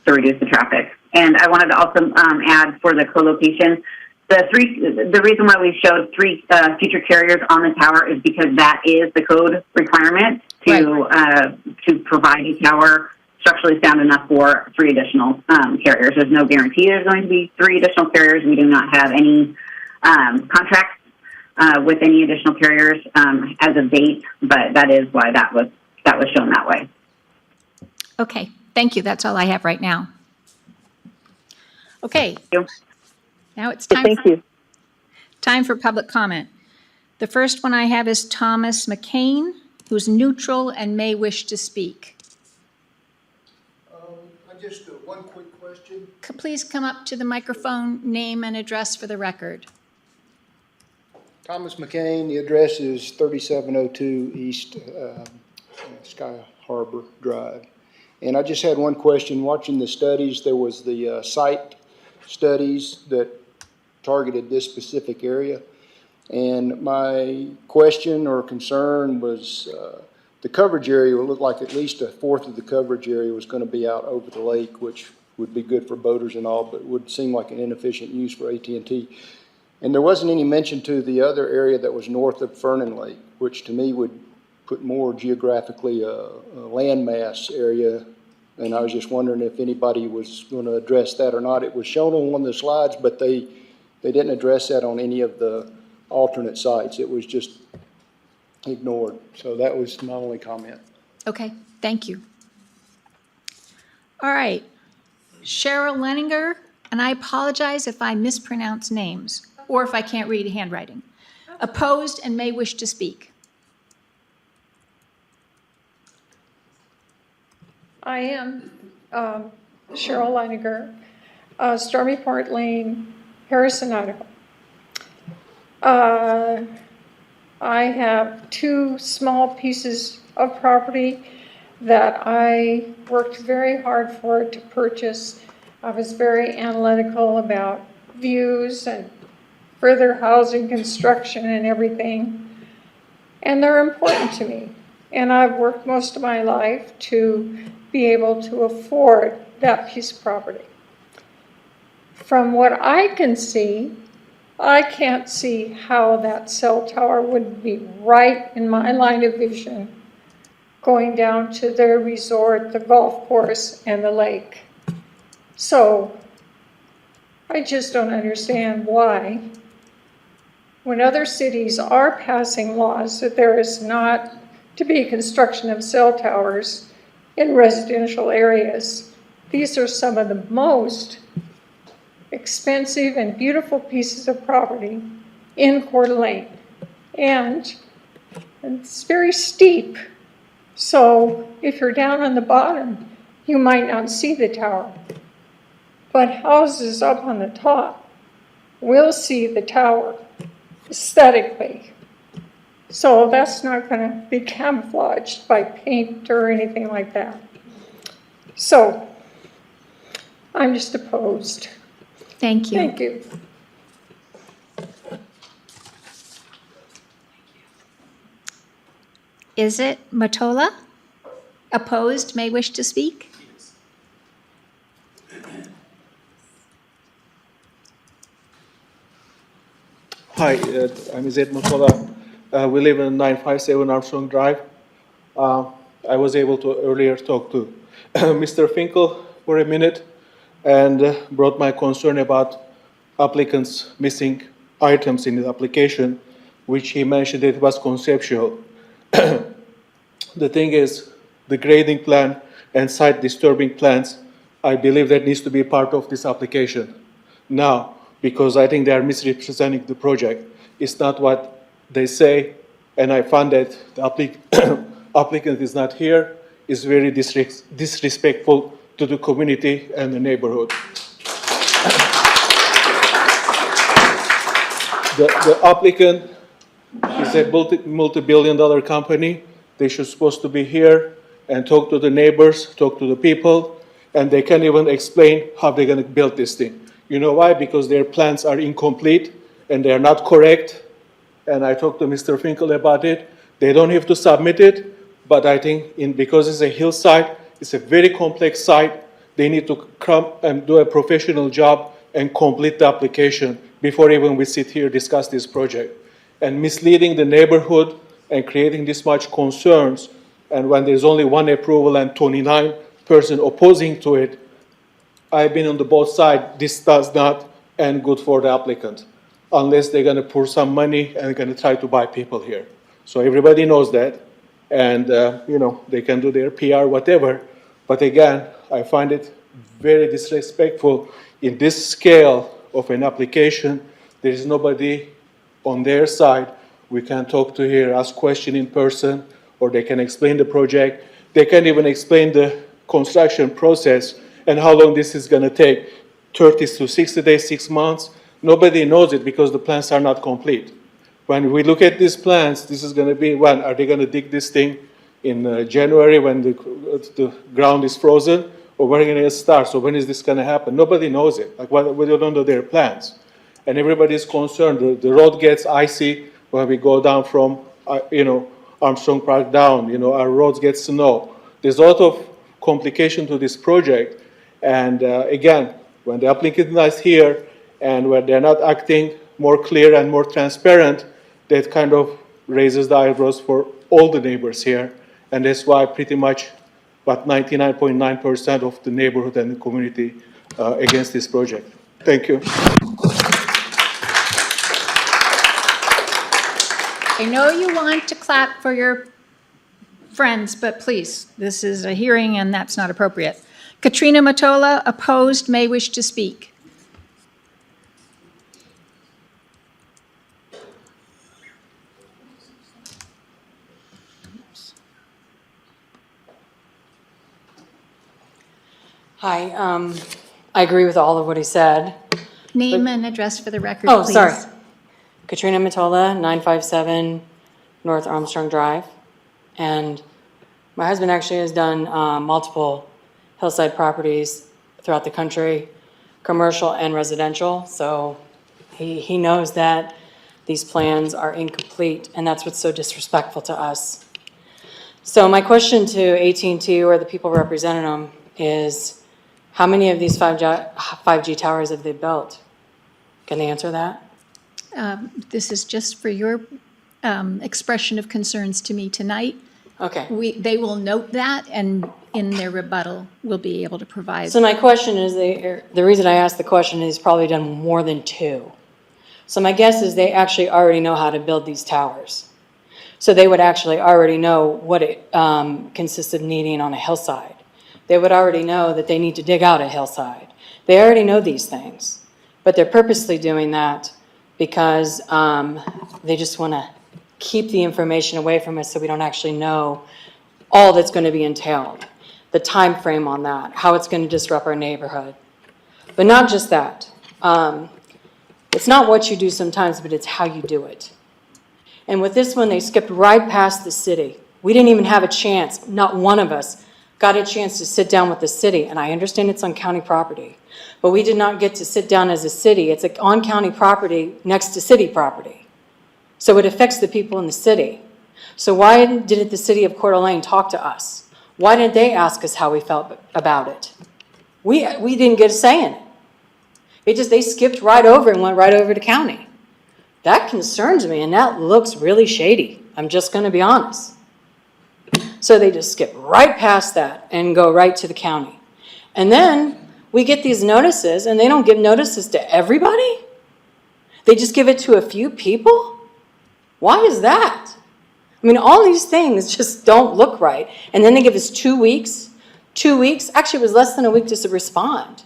to reduce the traffic. And I wanted to also add for the co-location, the reason why we showed 3 future carriers on the tower is because that is the code requirement to provide a tower structurally sound enough for 3 additional carriers. There's no guarantee there's going to be 3 additional carriers. We do not have any contracts with any additional carriers as of date, but that is why that was shown that way. Okay, thank you. That's all I have right now. Okay, Thank you. now it's Thank you. time for public comment. The first one I have is Thomas McCain, who's neutral and may wish to speak. I just, one quick question. Please come up to the microphone, name and address for the record. Thomas McCain, the address is 3702 East Sky Harbor Drive. And I just had one question. Watching the studies, there was the site studies that targeted this specific area. And my question or concern was the coverage area would look like at least a fourth of the coverage area was going to be out over the lake, which would be good for boaters and all, but would seem like an inefficient use for AT&T. And there wasn't any mention to the other area that was north of Fernan Lake, which to me would put more geographically a landmass area. And I was just wondering if anybody was going to address that or not. It was shown on one of the slides, but they didn't address that on any of the alternate sites. It was just ignored. So that was my only comment. Okay, thank you. All right, Cheryl Leninger, and I apologize if I mispronounce names or if I can't read handwriting. Opposed and may wish to speak. I am Cheryl Leiniger, Stormy Point Lane, Harrison, Idaho. I have 2 small pieces of property that I worked very hard for to purchase. I was very analytical about views and further housing construction and everything. And they're important to me. And I've worked most of my life to be able to afford that piece of property. From what I can see, I can't see how that cell tower would be right in my line of vision going down to their resort, the golf course, and the lake. So I just don't understand why, when other cities are passing laws that there is not to be construction of cell towers in residential areas, these are some of the most expensive and beautiful pieces of property in Coeur d'Alene. And it's very steep. So if you're down on the bottom, you might not see the tower. But houses up on the top will see the tower aesthetically. So that's not going to be camouflaged by paint or anything like that. So I'm just opposed. Thank you. Thank you. Is it Matola? Opposed, may wish to speak? Hi, I'm Izet Mutola. We live in 957 Armstrong Drive. I was able to earlier talk to Mr. Finkel for a minute and brought my concern about applicants missing items in the application, which he mentioned it was conceptual. The thing is, the grading plan and site disturbing plans, I believe that needs to be part of this application now, because I think they are misrepresenting the project. It's not what they say, and I found that the applicant is not here, is very disrespectful to the community and the neighborhood. The applicant is a multi-billion-dollar company. They should supposed to be here and talk to the neighbors, talk to the people, and they can't even explain how they're going to build this thing. You know why? Because their plans are incomplete and they are not correct, and I talked to Mr. Finkel about it. They don't have to submit it, but I think because it's a hillside, it's a very complex site, they need to come and do a professional job and complete the application before even we sit here discuss this project. And misleading the neighborhood and creating this much concerns, and when there's only one approval and 29 person opposing to it, I've been on the both sides. This does not end good for the applicant, unless they're going to pour some money and going to try to buy people here. So everybody knows that, and they can do their PR, whatever. But again, I find it very disrespectful in this scale of an application. There is nobody on their side we can talk to here, ask questions in person, or they can explain the project. They can't even explain the construction process and how long this is going to take, 30 to 60 days, 6 months. Nobody knows it because the plans are not complete. When we look at these plans, this is going to be, when are they going to dig this thing in January when the ground is frozen, or when are they going to start? So when is this going to happen? Nobody knows it. Like, we don't know their plans. And everybody is concerned. The road gets icy when we go down from, Armstrong Park down. Our roads get snow. There's a lot of complication to this project. And again, when the applicant is here and when they're not acting more clear and more transparent, that kind of raises the eyebrows for all the neighbors here. And that's why pretty much about 99.9% of the neighborhood and the community against this project. Thank you. I know you want to clap for your friends, but please, this is a hearing and that's not appropriate. Katrina Mottola, opposed, may wish to speak. Hi, I agree with all of what he said. Name and address for the record, Oh, please. sorry. Katrina Mottola, 957 North Armstrong Drive. And my husband actually has done multiple hillside properties throughout the country, commercial and residential. So he knows that these plans are incomplete, and that's what's so disrespectful to us. So my question to AT&T or the people representing them is, how many of these 5G towers have they built? Can they answer that? This is just for your expression of concerns to me tonight. Okay. They will note that, and in their rebuttal, we'll be able to provide. So my question is, the reason I asked the question is probably done more than 2. So my guess is they actually already know how to build these towers. So they would actually already know what it consists of needing on a hillside. They would already know that they need to dig out a hillside. They already know these things, but they're purposely doing that because they just want to keep the information away from us so we don't actually know all that's going to be entailed, the time frame on that, how it's going to disrupt our neighborhood. But not just that. It's not what you do sometimes, but it's how you do it. And with this one, they skipped right past the city. We didn't even have a chance, not one of us, got a chance to sit down with the city. And I understand it's on county property, but we did not get to sit down as a city. It's on county property next to city property. So it affects the people in the city. So why didn't the city of Coeur d'Alene talk to us? Why didn't they ask us how we felt about it? We didn't get a say in it. They skipped right over and went right over to county. That concerns me, and that looks really shady. I'm just going to be honest. So they just skip right past that and go right to the county. And then we get these notices, and they don't give notices to everybody? They just give it to a few people? Why is that? I mean, all these things just don't look right. And then they give us 2 weeks. 2 weeks? Actually, it was less than a week to respond.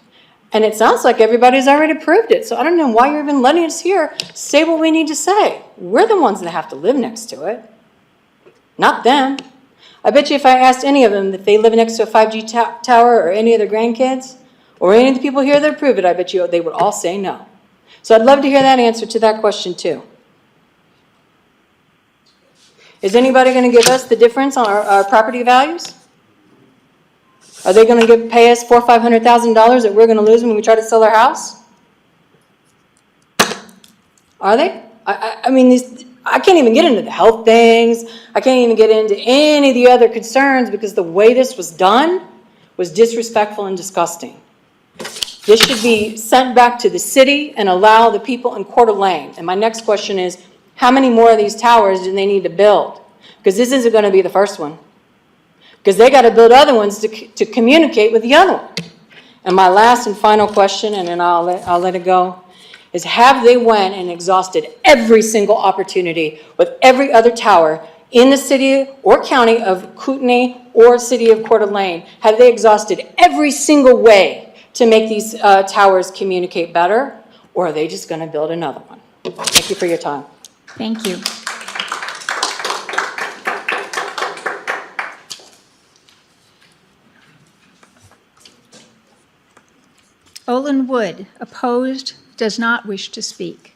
And it sounds like everybody's already approved it. So I don't know why you're even letting us here say what we need to say. We're the ones that have to live next to it, not them. I bet you if I asked any of them if they live next to a 5G tower or any of their grandkids or any of the people here that approve it, I bet you they would all say no. So I'd love to hear that answer to that question too. Is anybody going to give us the difference on our property values? Are they going to pay us $400,000 or $500,000 that we're going to lose when we try to sell our house? Are they? I mean, I can't even get into the health things. I can't even get into any of the other concerns because the way this was done was disrespectful and disgusting. This should be sent back to the city and allow the people in Coeur d'Alene. And my next question is, how many more of these towers do they need to build? Because this isn't going to be the first one. Because they got to build other ones to communicate with the other one. And my last and final question, and then I'll let it go, is have they went and exhausted every single opportunity with every other tower in the city or county of Kootenai or city of Coeur d'Alene? Have they exhausted every single way to make these towers communicate better? Or are they just going to build another one? Thank you for your time. Thank you. Olin Wood, opposed, does not wish to speak.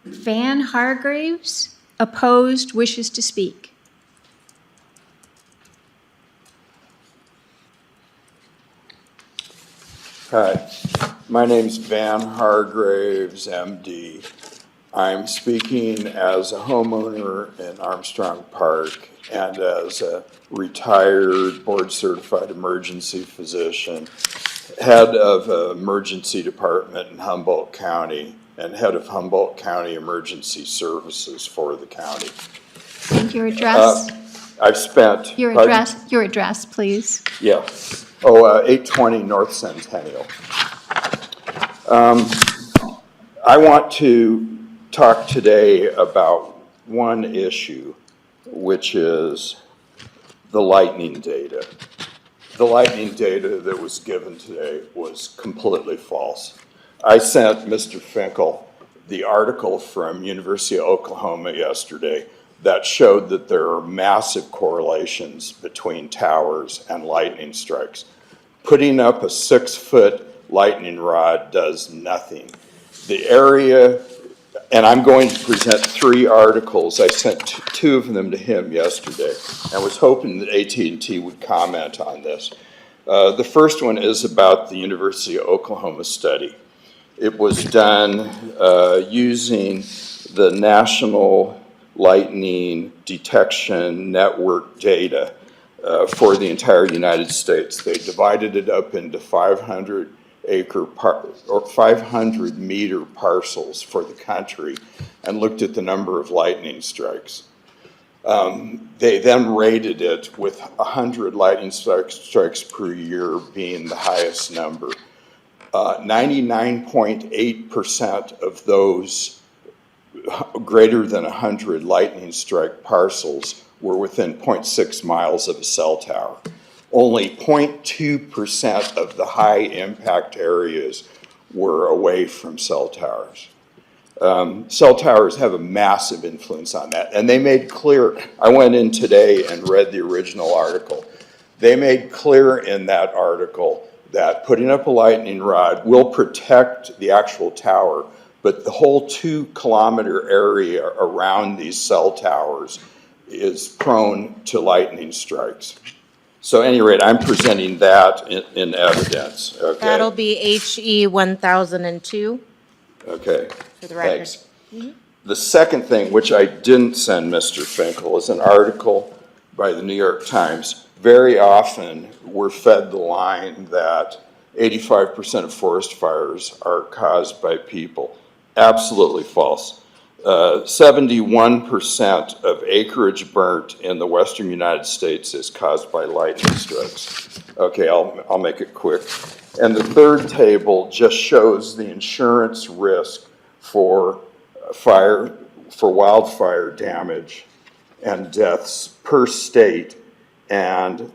Van Hargreaves, opposed, wishes to speak. Hi, my name's Van Hargreaves, MD. I'm speaking as a homeowner in Armstrong Park and as a retired board-certified emergency physician, head of emergency department in Humboldt County, and head of Humboldt County Emergency Services for the county. And your address? I've spent... Your address, please. Yeah. 820 North Centennial. I want to talk today about one issue, which is the lightning data. The lightning data that was given today was completely false. I sent Mr. Finkel the article from University of Oklahoma yesterday that showed that there are massive correlations between towers and lightning strikes. Putting up a 6-foot lightning rod does nothing. The area, and I'm going to present 3 articles. I sent 2 of them to him yesterday and was hoping that AT&T would comment on this. The first one is about the University of Oklahoma study. It was done using the National Lightning Detection Network data for the entire United States. They divided it up into 500 meter parcels for the country and looked at the number of lightning strikes. They then rated it with 100 lightning strikes per year being the highest number. 99.8% of those greater than 100 lightning strike parcels were within 0.6 miles of a cell tower. Only 0.2% of the high impact areas were away from cell towers. Cell towers have a massive influence on that. And they made clear, I went in today and read the original article. They made clear in that article that putting up a lightning rod will protect the actual tower, but the whole 2-kilometer area around these cell towers is prone to lightning strikes. So at any rate, I'm presenting that in evidence. Okay. That'll be HE 1002. Okay. For the record. Thanks. Mm-hmm. The second thing, which I didn't send Mr. Finkel, is an article by the New York Times. Very often, we're fed the line that 85% of forest fires are caused by people. Absolutely false. 71% of acreage burnt in the western United States is caused by lightning strikes. Okay, I'll make it quick. And the third table just shows the insurance risk for wildfire damage and deaths per state. And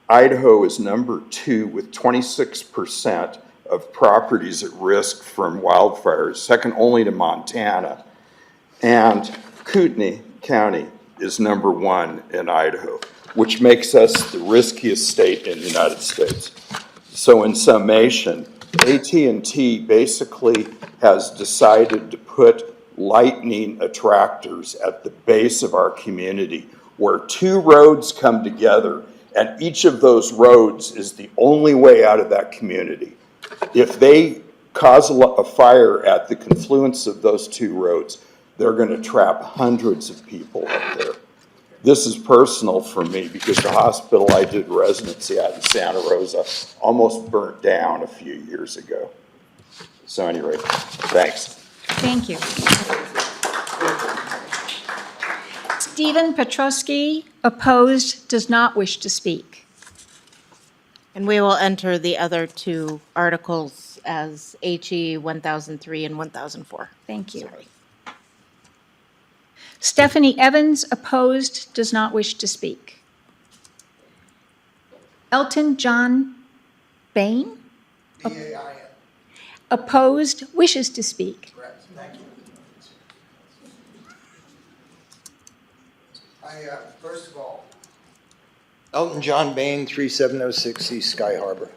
Idaho is number 2 with 26% of properties at risk from wildfires, second only to Montana. And Kootenai County is number 1 in Idaho, which makes us the riskiest state in the United States. So in summation, AT&T basically has decided to put lightning attractors at the base of our community where 2 roads come together, and each of those roads is the only way out of that community. If they cause a fire at the confluence of those two roads, they're going to trap hundreds of people up there. This is personal for me because the hospital I did residency at in Santa Rosa almost burnt down a few years ago. So anyway, thanks. Thank you. Stephen Petrosky, opposed, does not wish to speak. And we will enter the other two articles as HE 1003 and 1004. Thank you. Stephanie Evans, opposed, does not wish to speak. Elton John Bain, B-A-I-N. opposed, wishes to speak. Correct, thank you. First of all, Elton John Bain, 3706 East Sky Harbor.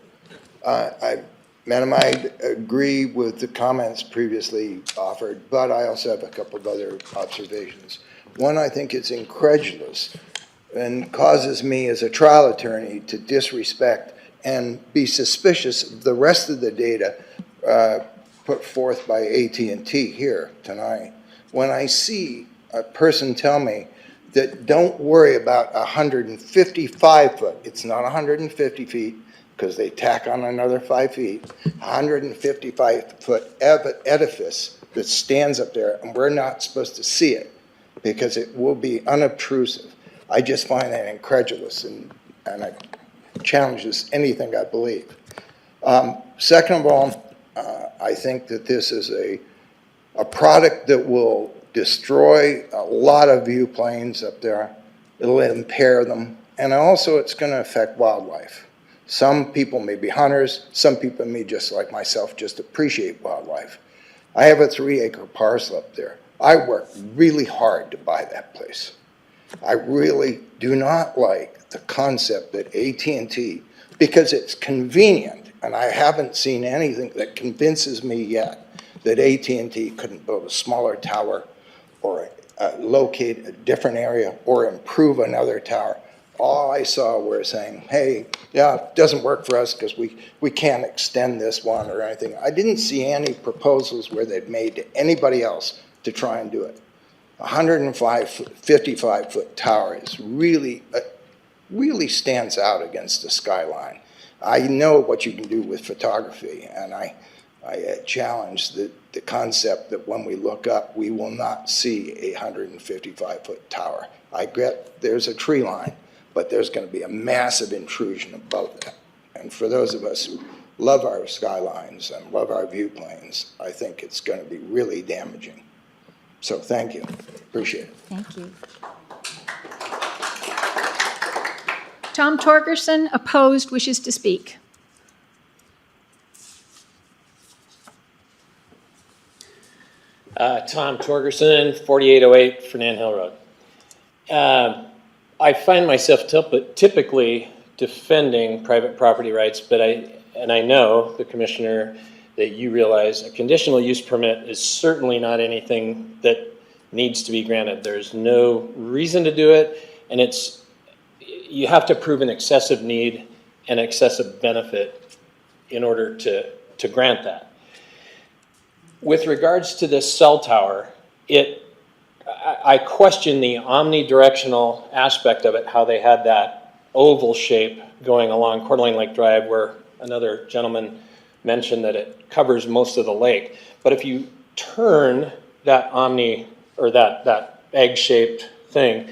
Madam, I agree with the comments previously offered, but I also have a couple of other observations. One, I think it's incredulous and causes me as a trial attorney to disrespect and be suspicious of the rest of the data put forth by AT&T here tonight. When I see a person tell me that don't worry about 155 foot, it's not 150 feet, because they tack on another 5 feet, 155-foot edifice that stands up there, and we're not supposed to see it because it will be unobtrusive. I just find that incredulous, and I challenge this anything I believe. Second of all, I think that this is a product that will destroy a lot of viewplanes up there. It'll impair them, and also it's going to affect wildlife. Some people may be hunters, some people may, just like myself, just appreciate wildlife. I have a 3-acre parcel up there. I worked really hard to buy that place. I really do not like the concept that AT&T, because it's convenient, and I haven't seen anything that convinces me yet that AT&T couldn't build a smaller tower or locate a different area or improve another tower. All I saw were saying, hey, yeah, it doesn't work for us because we can't extend this one or anything. I didn't see any proposals where they'd made to anybody else to try and do it. 55-foot tower is really stands out against the skyline. I know what you can do with photography, and I challenge the concept that when we look up, we will not see a 155-foot tower. I get there's a tree line, but there's going to be a massive intrusion above that. And for those of us who love our skylines and love our viewplanes, I think it's going to be really damaging. So thank you. Appreciate it. Thank you. Tom Torgerson, opposed, wishes to speak. Tom Torgerson, 4808 Fernand Hill Road. I find myself typically defending private property rights, but I know, the Commissioner, that you realize a conditional use permit is certainly not anything that needs to be granted. There's no reason to do it, and you have to prove an excessive need and excessive benefit in order to grant that. With regards to this cell tower, I question the omnidirectional aspect of it, how they had that oval shape going along Coeur d'Alene Lake Drive, where another gentleman mentioned that it covers most of the lake. But if you turn that that egg-shaped thing,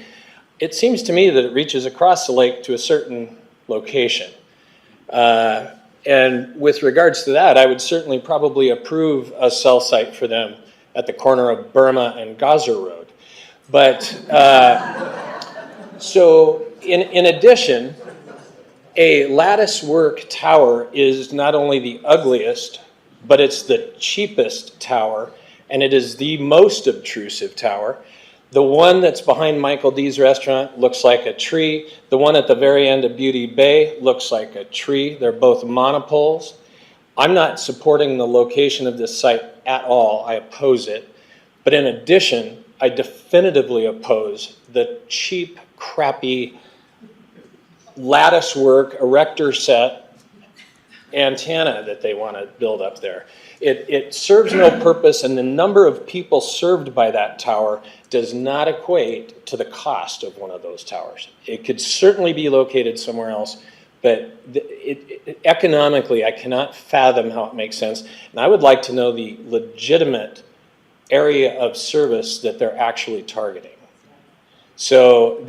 it seems to me that it reaches across the lake to a certain location. And with regards to that, I would certainly probably approve a cell site for them at the corner of Burma and Gaza Road. But, so in addition, a lattice work tower is not only the ugliest, but it's the cheapest tower, and it is the most obtrusive tower. The one that's behind Michael D's restaurant looks like a tree. The one at the very end of Beauty Bay looks like a tree. They're both monopoles. I'm not supporting the location of this site at all. I oppose it. But in addition, I definitively oppose the cheap, crappy lattice work erector set antenna that they want to build up there. It serves no purpose, and the number of people served by that tower does not equate to the cost of one of those towers. It could certainly be located somewhere else, but economically, I cannot fathom how it makes sense. And I would like to know the legitimate area of service that they're actually targeting. So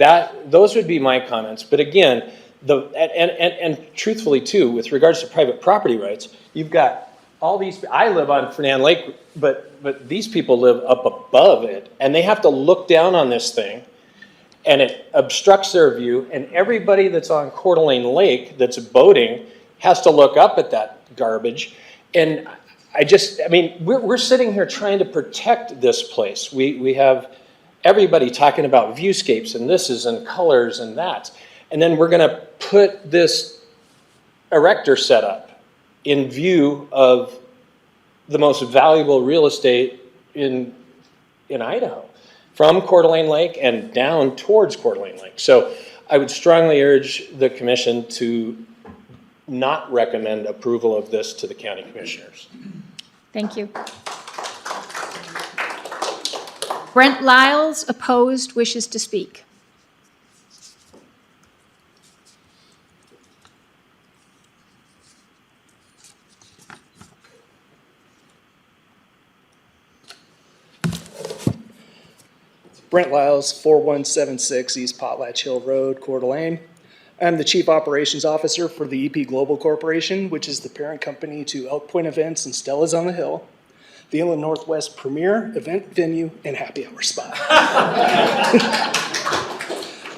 those would be my comments. But again, and truthfully too, with regards to private property rights, you've got all these, I live on Fernand Lake, but these people live up above it, and they have to look down on this thing, and it obstructs their view, and everybody that's on Coeur d'Alene Lake that's boating has to look up at that garbage. And I mean, we're sitting here trying to protect this place. We have everybody talking about viewscapes and this and colors and that. And then we're gonna put this erector setup in view of the most valuable real estate in Idaho, from Coeur d'Alene Lake and down towards Coeur d'Alene Lake. So I would strongly urge the commission to not recommend approval of this to the county commissioners. Thank you. Brent Lyles, opposed, wishes to speak. Brent Lyles, 4176 East Potlatch Hill Road, Coeur d'Alene. I'm the Chief Operations Officer for the EP Global Corporation, which is the parent company to Elk Point Events and Stella's on the Hill, the Inland Northwest premier event venue and happy hour spot.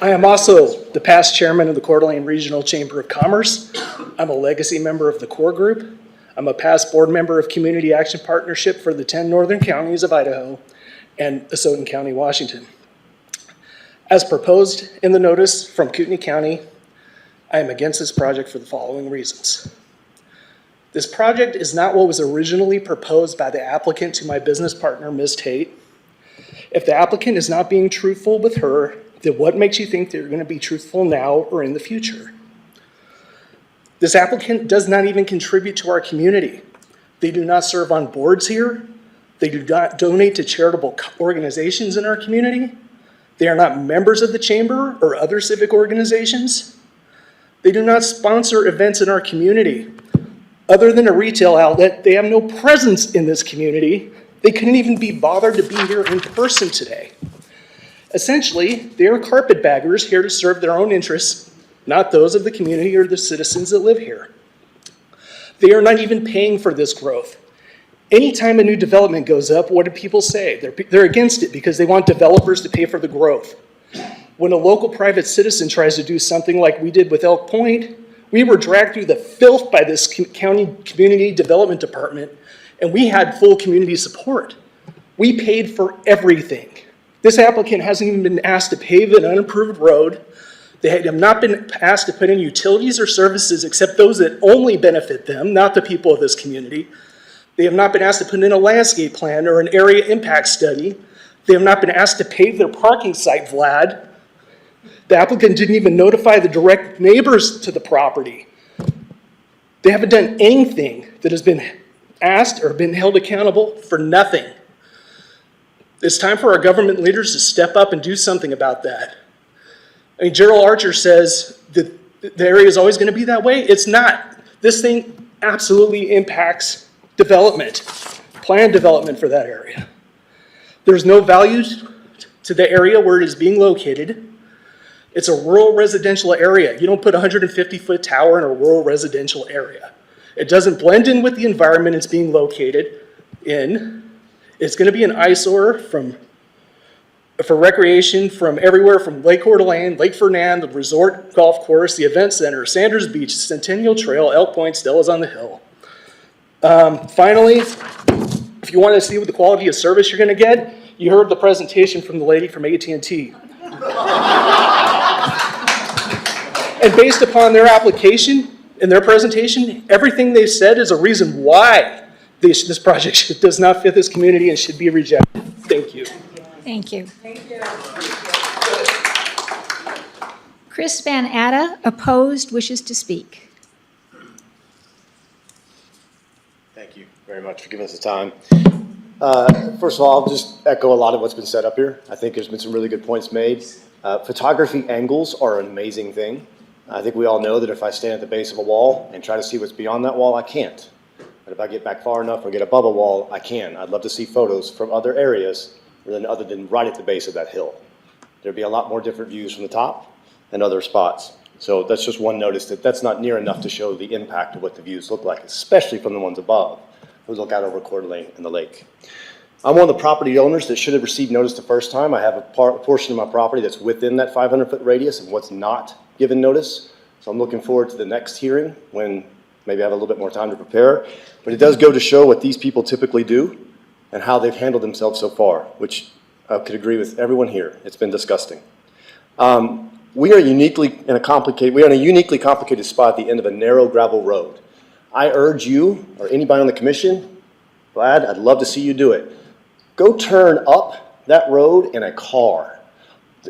I am also the past chairman of the Coeur d'Alene Regional Chamber of Commerce. I'm a legacy member of the Coeur Group. I'm a past board member of Community Action Partnership for the 10 northern counties of Idaho and Asotin County, Washington. As proposed in the notice from Kootenai County, I am against this project for the following reasons. This project is not what was originally proposed by the applicant to my business partner, Ms. Tate. If the applicant is not being truthful with her, then what makes you think they're going to be truthful now or in the future? This applicant does not even contribute to our community. They do not serve on boards here. They do not donate to charitable organizations in our community. They are not members of the chamber or other civic organizations. They do not sponsor events in our community. Other than a retail outlet, they have no presence in this community. They couldn't even be bothered to be here in person today. Essentially, they are carpetbaggers here to serve their own interests, not those of the community or the citizens that live here. They are not even paying for this growth. Anytime a new development goes up, what do people say? They're against it because they want developers to pay for the growth. When a local private citizen tries to do something like we did with Elk Point, we were dragged through the filth by this county community development department, and we had full community support. We paid for everything. This applicant hasn't even been asked to pave an unapproved road. They have not been asked to put in utilities or services except those that only benefit them, not the people of this community. They have not been asked to put in a landscape plan or an area impact study. They have not been asked to pave their parking site, Vlad. The applicant didn't even notify the direct neighbors to the property. They haven't done anything that has been asked or been held accountable for nothing. It's time for our government leaders to step up and do something about that. I mean, Gerald Archer says that the area is always going to be that way. It's not. This thing absolutely impacts development, planned development for that area. There's no value to the area where it is being located. It's a rural residential area. You don't put a 150-foot tower in a rural residential area. It doesn't blend in with the environment it's being located in. It's going to be an eyesore for recreation from everywhere from Lake Coeur d'Alene, Lake Fernand, the resort golf course, the event center, Sanders Beach, Centennial Trail, Elk Point, Stella's on the Hill. Finally, if you want to see what the quality of service you're going to get, you heard the presentation from the lady from AT&T. And based upon their application and their presentation, everything they said is a reason why this project does not fit this community and should be rejected. Thank you. Thank you. Chris Van Atta, opposed, wishes to speak. you very much for giving us the time. First of all, I'll just echo a lot of what's been said up here. I think there's been some really good points made. Photography angles are an amazing thing. I think we all know that if I stand at the base of a wall and try to see what's beyond that wall, I can't. But if I get back far enough or get above a wall, I can. I'd love to see photos from other areas other than right at the base of that hill. There'd be a lot more different views from the top and other spots. So that's just one notice that that's not near enough to show the impact of what the views look like, especially from the ones above, who look out over Coeur d'Alene and the lake. I'm one of the property owners that should have received notice the first time. I have a portion of my property that's within that 500-foot radius and what's not given notice. So I'm looking forward to the next hearing when maybe I have a little bit more time to prepare. But it does go to show what these people typically do and how they've handled themselves so far, which I could agree with everyone here. It's been disgusting. We are in a uniquely complicated spot at the end of a narrow gravel road. I urge you, or anybody on the commission, Vlad, I'd love to see you do it. Go turn up that road in a car.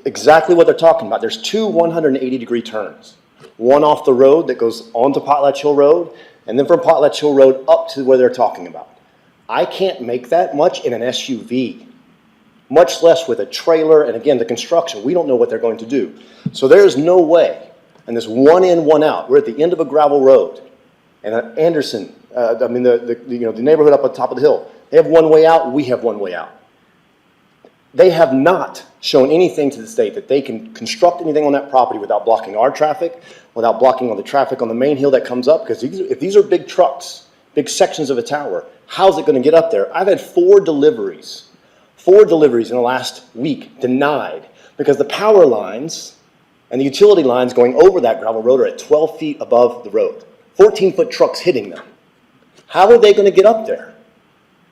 Exactly what they're talking about. There's two 180-degree turns. One off the road that goes onto Potlatch Hill Road, and then from Potlatch Hill Road up to where they're talking about. I can't make that much in an SUV, much less with a trailer, and again, the construction. We don't know what they're going to do. So there's no way, and this one in, one out. We're at the end of a gravel road, and Anderson, the neighborhood up on top of the hill, they have one way out, we have one way out. They have not shown anything to the state that they can construct anything on that property without blocking our traffic, without blocking all the traffic on the main hill that comes up, because if these are big trucks, big sections of a tower, how's it going to get up there? I've had 4 deliveries in the last week denied because the power lines and the utility lines going over that gravel road are at 12 feet above the road. 14-foot trucks hitting them. How are they going to get up there?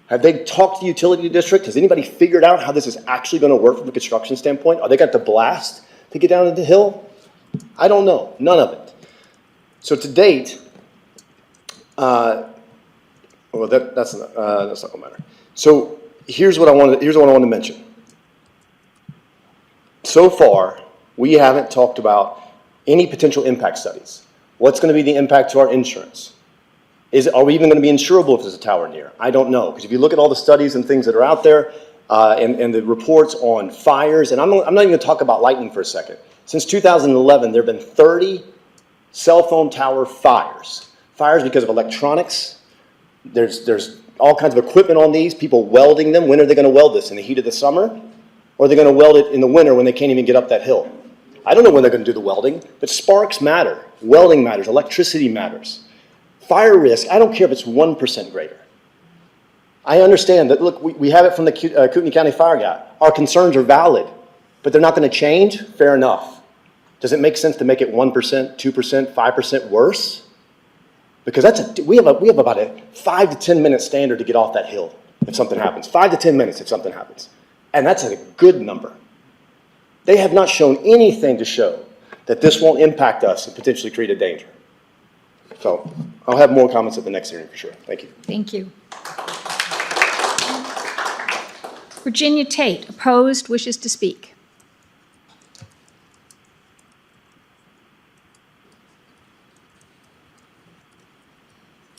Have they talked to the utility district? Has anybody figured out how this is actually going to work from a construction standpoint? Are they got to blast to get down to the hill? I don't know. None of it. So to date, that's not going to matter. So here's what I wanted to mention. So far, we haven't talked about any potential impact studies. What's going to be the impact to our insurance? Are we even going to be insurable if there's a tower near? I don't know, because if you look at all the studies and things that are out there, and the reports on fires, and I'm not even going to talk about lightning for a second. Since 2011, there have been 30 cell phone tower fires. Fires because of electronics. There's all kinds of equipment on these, people welding them. When are they going to weld this? In the heat of the summer? Or are they going to weld it in the winter when they can't even get up that hill? I don't know when they're going to do the welding, but sparks matter. Welding matters. Electricity matters. Fire risk, I don't care if it's 1% greater. I understand that, look, we have it from the Kootenai County Fire guy. Our concerns are valid, but they're not going to change? Fair enough. Does it make sense to make it 1%, 2%, 5% worse? Because we have about a 5 to 10 minute standard to get off that hill if something happens. 5 to 10 minutes if something happens. And that's a good number. They have not shown anything to show that this won't impact us and potentially create a danger. So I'll have more comments at the next hearing for sure. Thank you. Thank you. Virginia Tate, opposed, wishes to speak.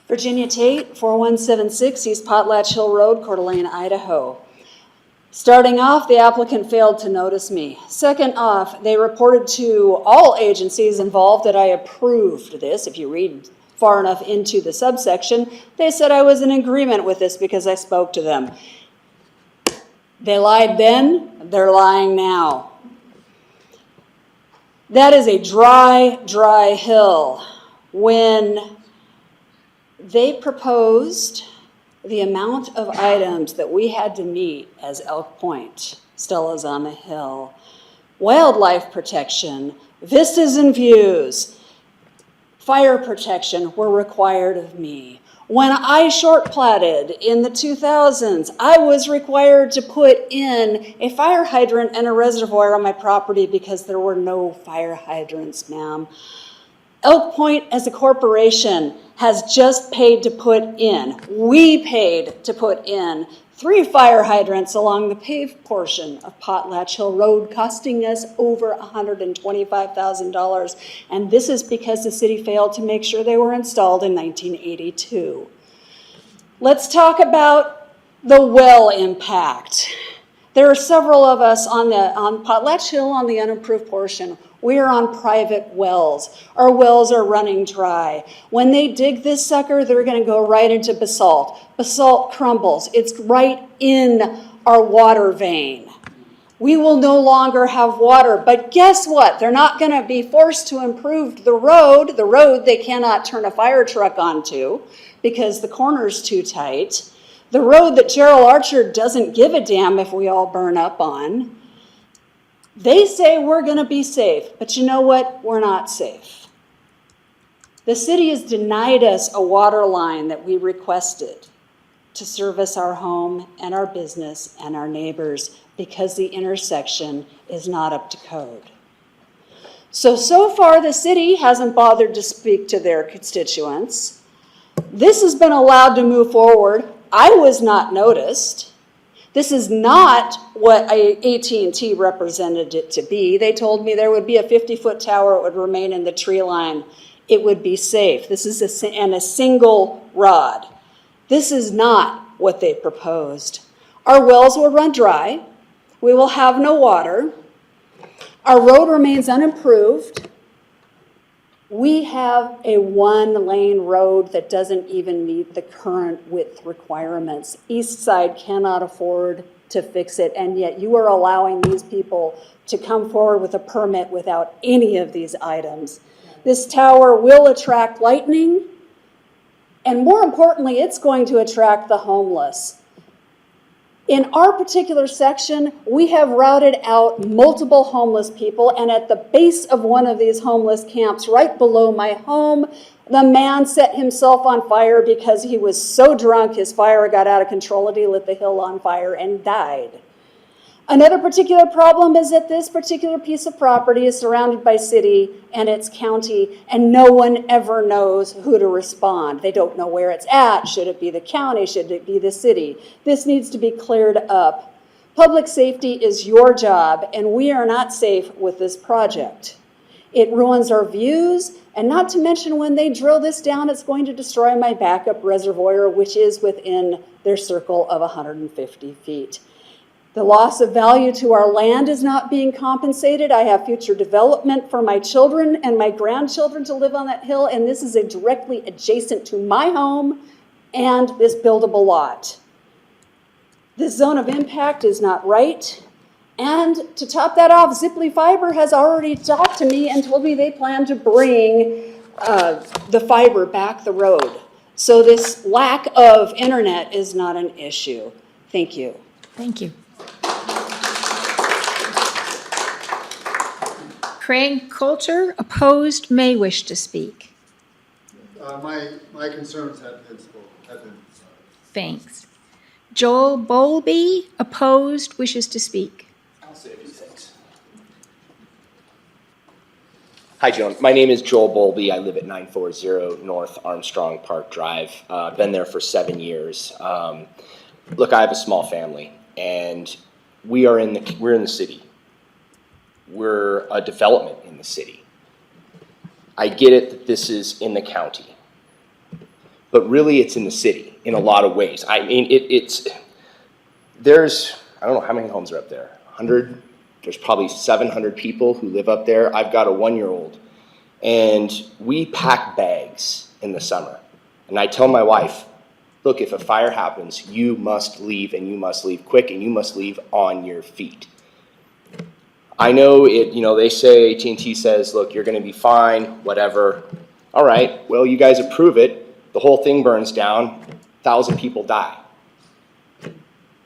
Virginia Tate, 4176 East Potlatch Hill Road, Coeur d'Alene, Idaho. Starting off, the applicant failed to notice me. Second off, they reported to all agencies involved that I approved this. If you read far enough into the subsection, they said I was in agreement with this because I spoke to them. They lied then, they're lying now. That is a dry, dry hill. When they proposed the amount of items that we had to meet as Elk Point, Stella's on the Hill, wildlife protection, vistas and views, fire protection were required of me. When I short platted in the 2000s, I was required to put in a fire hydrant and a reservoir on my property because there were no fire hydrants, ma'am. Elk Point as a corporation has just paid to put in, we paid to put in 3 fire hydrants along the paved portion of Potlatch Hill Road, costing us over $125,000. And this is because the city failed to make sure they were installed in 1982. Let's talk about the well impact. There are several of us on Potlatch Hill on the unimproved portion. We are on private wells. Our wells are running dry. When they dig this sucker, they're going to go right into basalt. Basalt crumbles. It's right in our water vein. We will no longer have water. But guess what? They're not going to be forced to improve the road. The road they cannot turn a fire truck onto because the corner's too tight. The road that Gerald Archer doesn't give a damn if we all burn up on. They say we're going to be safe, but you know what? We're not safe. The city has denied us a water line that we requested to service our home and our business and our neighbors because the intersection is not up to code. So far the city hasn't bothered to speak to their constituents. This has been allowed to move forward. I was not noticed. This is not what AT&T represented it to be. They told me there would be a 50-foot tower, it would remain in the tree line. It would be safe. This is a single rod. This is not what they proposed. Our wells will run dry. We will have no water. Our road remains unimproved. We have a one-lane road that doesn't even meet the current width requirements. East Side cannot afford to fix it, and yet you are allowing these people to come forward with a permit without any of these items. This tower will attract lightning, and more importantly, it's going to attract the homeless. In our particular section, we have routed out multiple homeless people, and at the base of one of these homeless camps, right below my home, the man set himself on fire because he was so drunk his fire got out of control and he lit the hill on fire and died. Another particular problem is that this particular piece of property is surrounded by city and it's county, and no one ever knows who to respond. They don't know where it's at. Should it be the county? Should it be the city? This needs to be cleared up. Public safety is your job, and we are not safe with this project. It ruins our views, and not to mention when they drill this down, it's going to destroy my backup reservoir, which is within their circle of 150 feet. The loss of value to our land is not being compensated. I have future development for my children and my grandchildren to live on that hill, and this is directly adjacent to my home and this buildable lot. This zone of impact is not right. And to top that off, Ziply Fiber has already talked to me and told me they plan to bring the fiber back the road. So this lack of internet is not an issue. Thank you. Thank you. Craig Coulter, opposed, may wish to speak. My concerns have been Thanks. Joel Bowlby, opposed, wishes to speak. I'll say a few things. Hi, Joan. My name is Joel Bowlby. I live at 940 North Armstrong Park Drive. Been there for 7 years. Look, I have a small family, and we're in the city. We're a development in the city. I get it that this is in the county, but really it's in the city in a lot of ways. I mean, there's, I don't know how many homes are up there, 100? There's probably 700 people who live up there. I've got a 1-year-old, and we pack bags in the summer. And I tell my wife, look, if a fire happens, you must leave, and you must leave quick, and you must leave on your feet. I know they say, AT&T says, look, you're going to be fine, whatever. All right, well, you guys approve it. The whole thing burns down. 1,000 people die.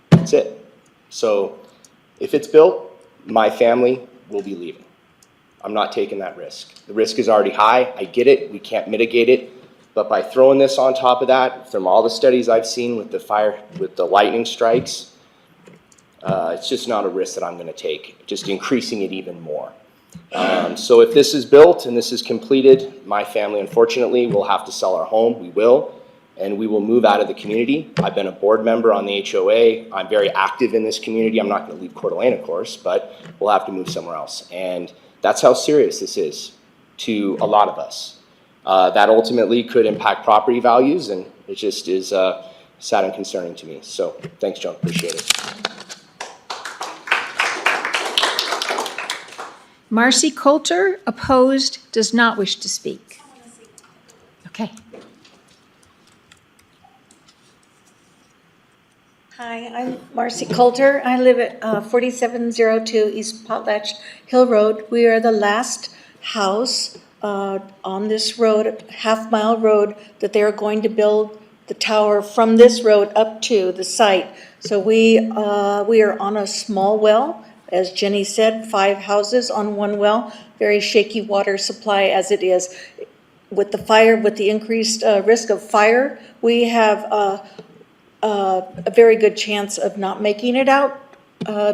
That's it. So if it's built, my family will be leaving. I'm not taking that risk. The risk is already high. I get it. We can't mitigate it. But by throwing this on top of that, from all the studies I've seen with the lightning strikes, it's just not a risk that I'm going to take, just increasing it even more. So if this is built and this is completed, my family, unfortunately, will have to sell our home. We will, and we will move out of the community. I've been a board member on the HOA. I'm very active in this community. I'm not going to leave Coeur d'Alene, of course, but we'll have to move somewhere else. And that's how serious this is to a lot of us. That ultimately could impact property values, and it just is sad and concerning to me. So thanks, Joan, appreciate it. Marcy Coulter, opposed, does not wish to speak. Okay. Hi, I'm Marcy Coulter. I live at 4702 East Potlatch Hill Road. We are the last house on this road, half-mile road, that they are going to build the tower from this road up to the site. So we are on a small well. As Jenny said, 5 houses on one well, very shaky water supply as it is. With the fire, with the increased risk of fire, we have a very good chance of not making it out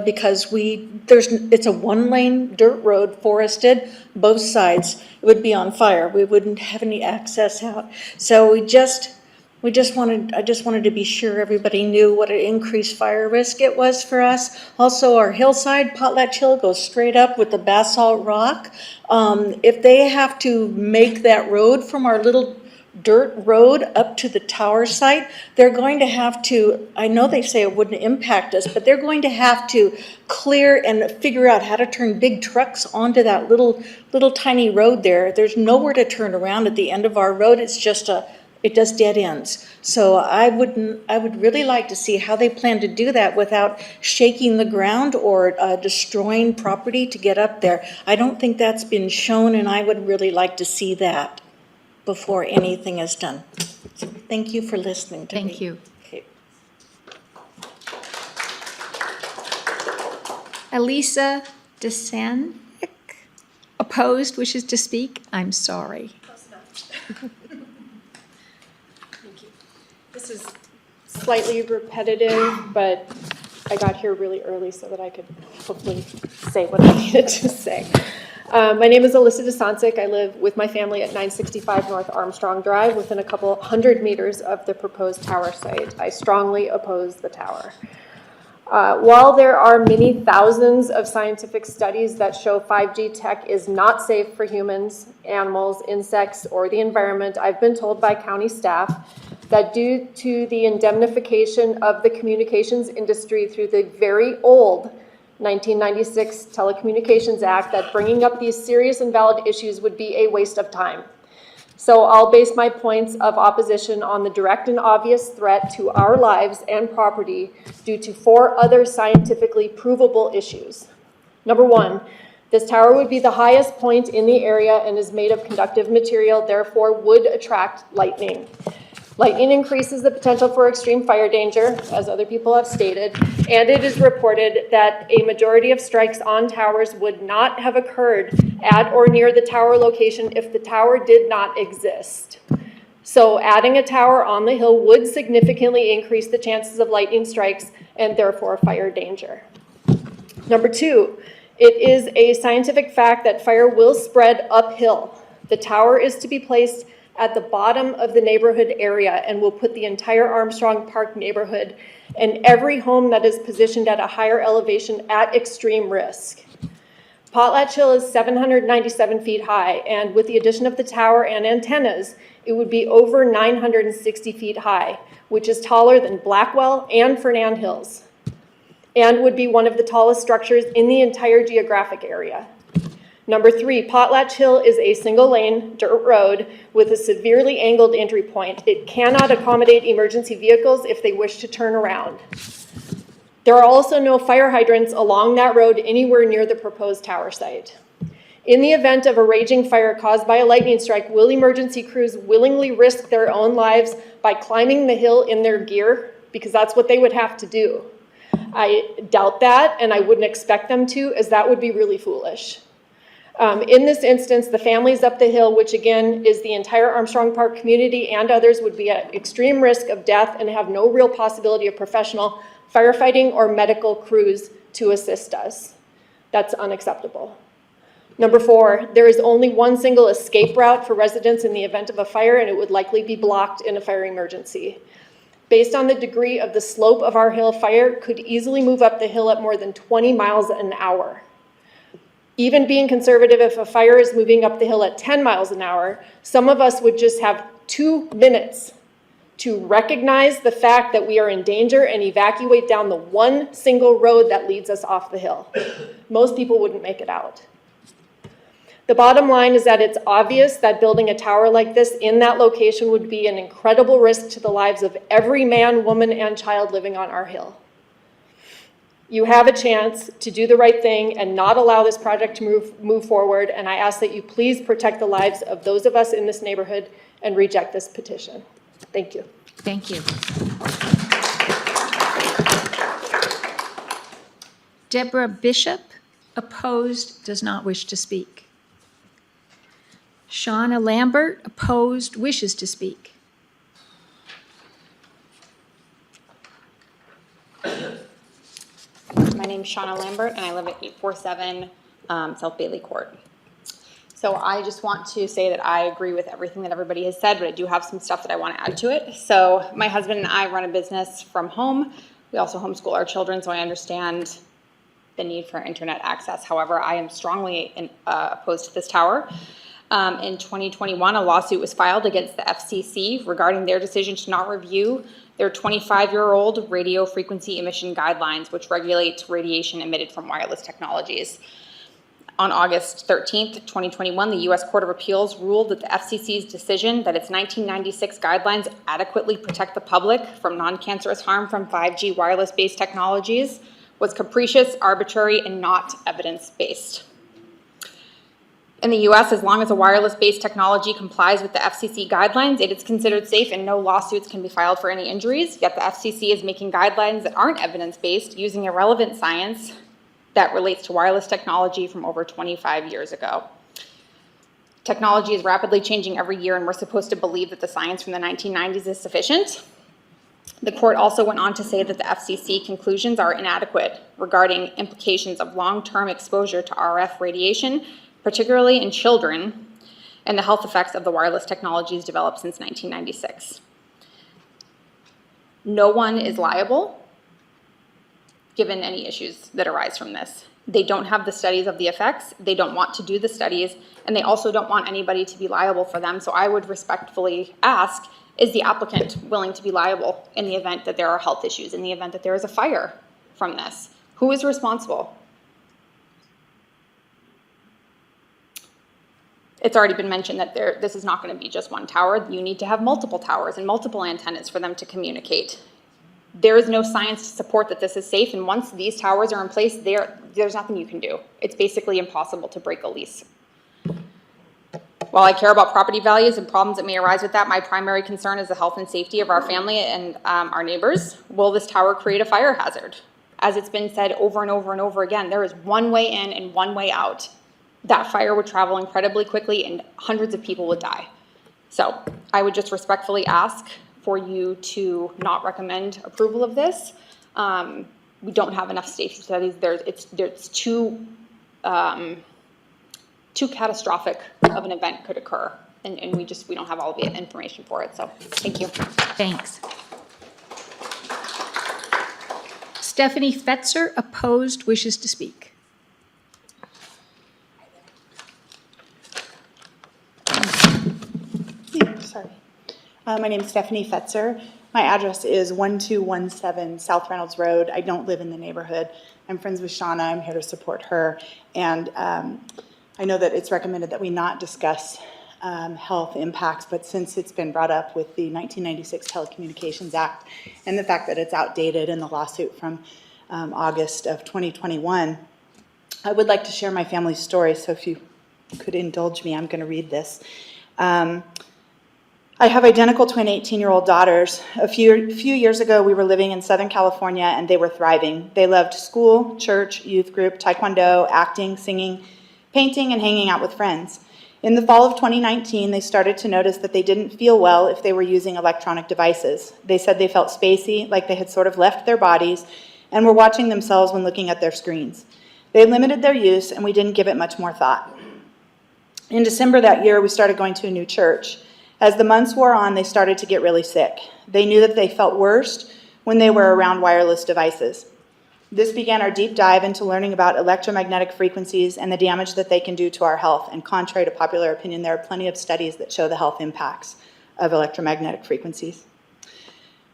because it's a 1-lane dirt road, forested, both sides. It would be on fire. We wouldn't have any access out. So I just wanted to be sure everybody knew what an increased fire risk it was for us. Also, our hillside, Potlatch Hill, goes straight up with the basalt rock. If they have to make that road from our little dirt road up to the tower site, they're going to have to, I know they say it wouldn't impact us, but they're going to have to clear and figure out how to turn big trucks onto that little tiny road there. There's nowhere to turn around at the end of our road. It's just it does dead ends. So I would really like to see how they plan to do that without shaking the ground or destroying property to get up there. I don't think that's been shown, and I would really like to see that before anything is done. So thank you for listening to me. Thank you. Okay. Elisa DeSanvic, opposed, wishes to speak. I'm sorry. This is slightly repetitive, but I got here really early so that I could hopefully say what I needed to say. My name is Alyssa DeSanvic. I live with my family at 965 North Armstrong Drive, within a couple hundred meters of the proposed tower site. I strongly oppose the tower. While there are many thousands of scientific studies that show 5G tech is not safe for humans, animals, insects, or the environment, I've been told by county staff that due to the indemnification of the communications industry through the very old 1996 Telecommunications Act, that bringing up these serious and valid issues would be a waste of time. So I'll base my points of opposition on the direct and obvious threat to our lives and property due to 4 other scientifically provable issues. Number 1, this tower would be the highest point in the area and is made of conductive material, therefore would attract lightning. Lightning increases the potential for extreme fire danger, as other people have stated, and it is reported that a majority of strikes on towers would not have occurred at or near the tower location if the tower did not exist. So adding a tower on the hill would significantly increase the chances of lightning strikes and therefore fire danger. Number 2, it is a scientific fact that fire will spread uphill. The tower is to be placed at the bottom of the neighborhood area and will put the entire Armstrong Park neighborhood and every home that is positioned at a higher elevation at extreme risk. Potlatch Hill is 797 feet high, and with the addition of the tower and antennas, it would be over 960 feet high, which is taller than Blackwell and Fernand Hills, and would be one of the tallest structures in the entire geographic area. Number 3, Potlatch Hill is a single-lane dirt road with a severely angled entry point. It cannot accommodate emergency vehicles if they wish to turn around. There are also no fire hydrants along that road anywhere near the proposed tower site. In the event of a raging fire caused by a lightning strike, will emergency crews willingly risk their own lives by climbing the hill in their gear? Because that's what they would have to do. I doubt that, and I wouldn't expect them to, as that would be really foolish. In this instance, the families up the hill, which again is the entire Armstrong Park community and others, would be at extreme risk of death and have no real possibility of professional firefighting or medical crews to assist us. That's unacceptable. Number 4, there is only one single escape route for residents in the event of a fire, and it would likely be blocked in a fire emergency. Based on the degree of the slope of our hill, fire could easily move up the hill at more than 20 miles an hour. Even being conservative, if a fire is moving up the hill at 10 miles an hour, some of us would just have 2 minutes to recognize the fact that we are in danger and evacuate down the one single road that leads us off the hill. Most people wouldn't make it out. The bottom line is that it's obvious that building a tower like this in that location would be an incredible risk to the lives of every man, woman, and child living on our hill. You have a chance to do the right thing and not allow this project to move forward, and I ask that you please protect the lives of those of us in this neighborhood and reject this petition. Thank you. Thank you. Deborah Bishop, opposed, does not wish to speak. Shauna Lambert, opposed, wishes to speak. My name's Shauna Lambert, and I live at 847 South Bailey Court. So I just want to say that I agree with everything that everybody has said, but I do have some stuff that I want to add to it. So my husband and I run a business from home. We also homeschool our children, so I understand the need for internet access. However, I am strongly opposed to this tower. In 2021, a lawsuit was filed against the FCC regarding their decision to not review their 25-year-old radio frequency emission guidelines, which regulate radiation emitted from wireless technologies. On August 13th, 2021, the U.S. Court of Appeals ruled that the FCC's decision that its 1996 guidelines adequately protect the public from non-cancerous harm from 5G wireless-based technologies was capricious, arbitrary, and not evidence-based. In the U.S., as long as a wireless-based technology complies with the FCC guidelines, it is considered safe and no lawsuits can be filed for any injuries, yet the FCC is making guidelines that aren't evidence-based using irrelevant science that relates to wireless technology from over 25 years ago. Technology is rapidly changing every year, and we're supposed to believe that the science from the 1990s is sufficient. The court also went on to say that the FCC conclusions are inadequate regarding implications of long-term exposure to RF radiation, particularly in children, and the health effects of the wireless technologies developed since 1996. No one is liable given any issues that arise from this. They don't have the studies of the effects, they don't want to do the studies, and they also don't want anybody to be liable for them. So I would respectfully ask, is the applicant willing to be liable in the event that there are health issues, in the event that there is a fire from this? Who is responsible? It's already been mentioned that this is not going to be just one tower. You need to have multiple towers and multiple antennas for them to communicate. There is no science to support that this is safe, and once these towers are in place, there's nothing you can do. It's basically impossible to break a lease. While I care about property values and problems that may arise with that, my primary concern is the health and safety of our family and our neighbors. Will this tower create a fire hazard? As it's been said over and over and over again, there is one way in and one way out. That fire would travel incredibly quickly and hundreds of people would die. So I would just respectfully ask for you to not recommend approval of this. We don't have enough safety studies. It's too catastrophic of an event could occur, and we don't have all the information for it. So thank you. Thanks. Stephanie Fetzer, opposed, wishes to speak. Sorry. My name is Stephanie Fetzer. My address is 1217 South Reynolds Road. I don't live in the neighborhood. I'm friends with Shauna. I'm here to support her. And I know that it's recommended that we not discuss health impacts, but since it's been brought up with the 1996 Telecommunications Act and the fact that it's outdated in the lawsuit from August of 2021, I would like to share my family's story. So if you could indulge me, I'm going to read this. I have identical twin 18-year-old daughters. A few years ago, we were living in Southern California, and they were thriving. They loved school, church, youth group, taekwondo, acting, singing, painting, and hanging out with friends. In the fall of 2019, they started to notice that they didn't feel well if they were using electronic devices. They said they felt spacey, like they had sort of left their bodies, and were watching themselves when looking at their screens. They limited their use, and we didn't give it much more thought. In December that year, we started going to a new church. As the months wore on, they started to get really sick. They knew that they felt worst when they were around wireless devices. This began our deep dive into learning about electromagnetic frequencies and the damage that they can do to our health. And contrary to popular opinion, there are plenty of studies that show the health impacts of electromagnetic frequencies.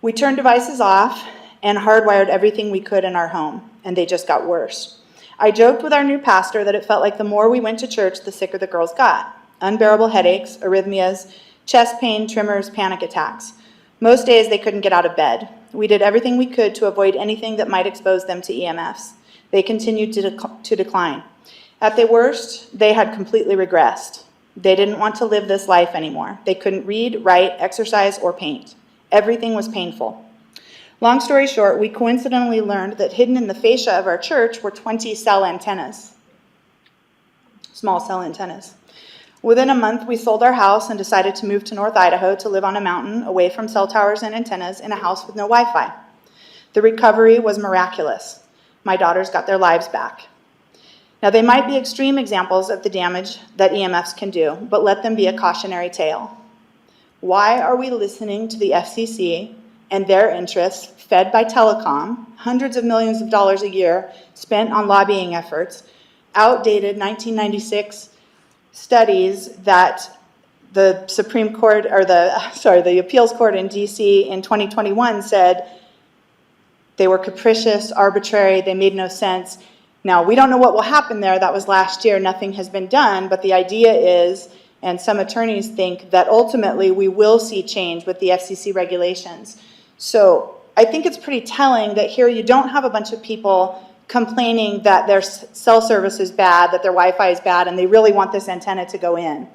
We turned devices off and hardwired everything we could in our home, and they just got worse. I joked with our new pastor that it felt like the more we went to church, the sicker the girls got. Unbearable headaches, arrhythmias, chest pain, tremors, panic attacks. Most days they couldn't get out of bed. We did everything we could to avoid anything that might expose them to EMFs. They continued to decline. At their worst, they had completely regressed. They didn't want to live this life anymore. They couldn't read, write, exercise, or paint. Everything was painful. Long story short, we coincidentally learned that hidden in the fascia of our church were 20 cell antennas, small cell antennas. Within a month, we sold our house and decided to move to North Idaho to live on a mountain away from cell towers and antennas in a house with no Wi-Fi. The recovery was miraculous. My daughters got their lives back. Now, they might be extreme examples of the damage that EMFs can do, but let them be a cautionary tale. Why are we listening to the FCC and their interests fed by telecom, hundreds of millions of dollars a year spent on lobbying efforts, outdated 1996 studies that the Supreme Court, or the appeals court in DC in 2021 said they were capricious, arbitrary, they made no sense. Now, we don't know what will happen there. That was last year. Nothing has been done. But the idea is, and some attorneys think, that ultimately we will see change with the FCC regulations. So I think it's pretty telling that here you don't have a bunch of people complaining that their cell service is bad, that their Wi-Fi is bad, and they really want this antenna to go in.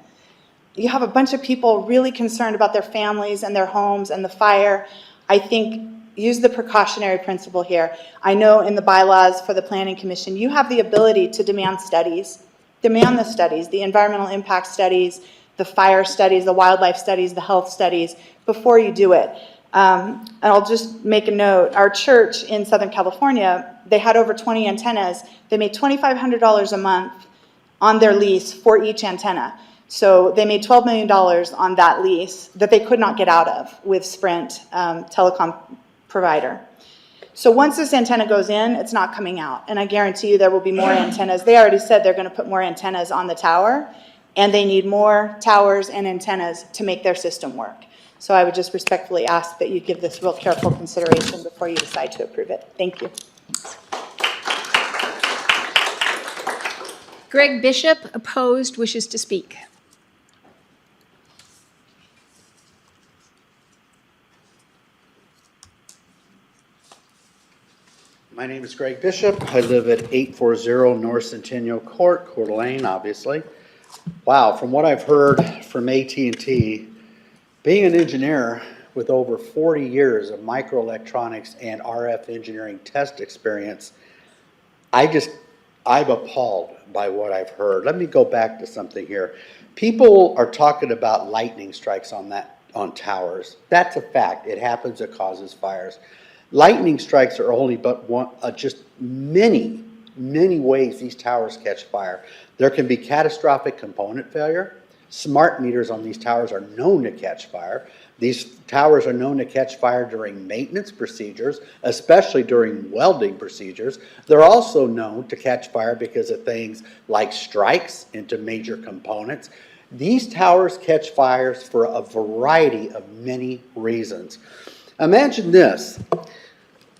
You have a bunch of people really concerned about their families and their homes and the fire. I think use the precautionary principle here. I know in the bylaws for the Planning Commission, you have the ability to demand studies. Demand the studies, the environmental impact studies, the fire studies, the wildlife studies, the health studies, before you do it. And I'll just make a note. Our church in Southern California, they had over 20 antennas. They made $2,500 a month on their lease for each antenna. So they made $12 million on that lease that they could not get out of with Sprint telecom provider. So once this antenna goes in, it's not coming out. And I guarantee you there will be more antennas. They already said they're going to put more antennas on the tower, and they need more towers and antennas to make their system work. So I would just respectfully ask that you give this real careful consideration before you decide to approve it. Thank you. Greg Bishop, opposed, wishes to speak. My name is Greg Bishop. I live at 840 North Centennial Court, Coeur d'Alene, obviously. Wow, from what I've heard from AT&T, being an engineer with over 40 years of microelectronics and RF engineering test experience, I'm appalled by what I've heard. Let me go back to something here. People are talking about lightning strikes on towers. That's a fact. It happens. It causes fires. Lightning strikes are only but one, just many ways these towers catch fire. There can be catastrophic component failure. Smart meters on these towers are known to catch fire. These towers are known to catch fire during maintenance procedures, especially during welding procedures. They're also known to catch fire because of things like strikes into major components. These towers catch fires for a variety of many reasons. Imagine this.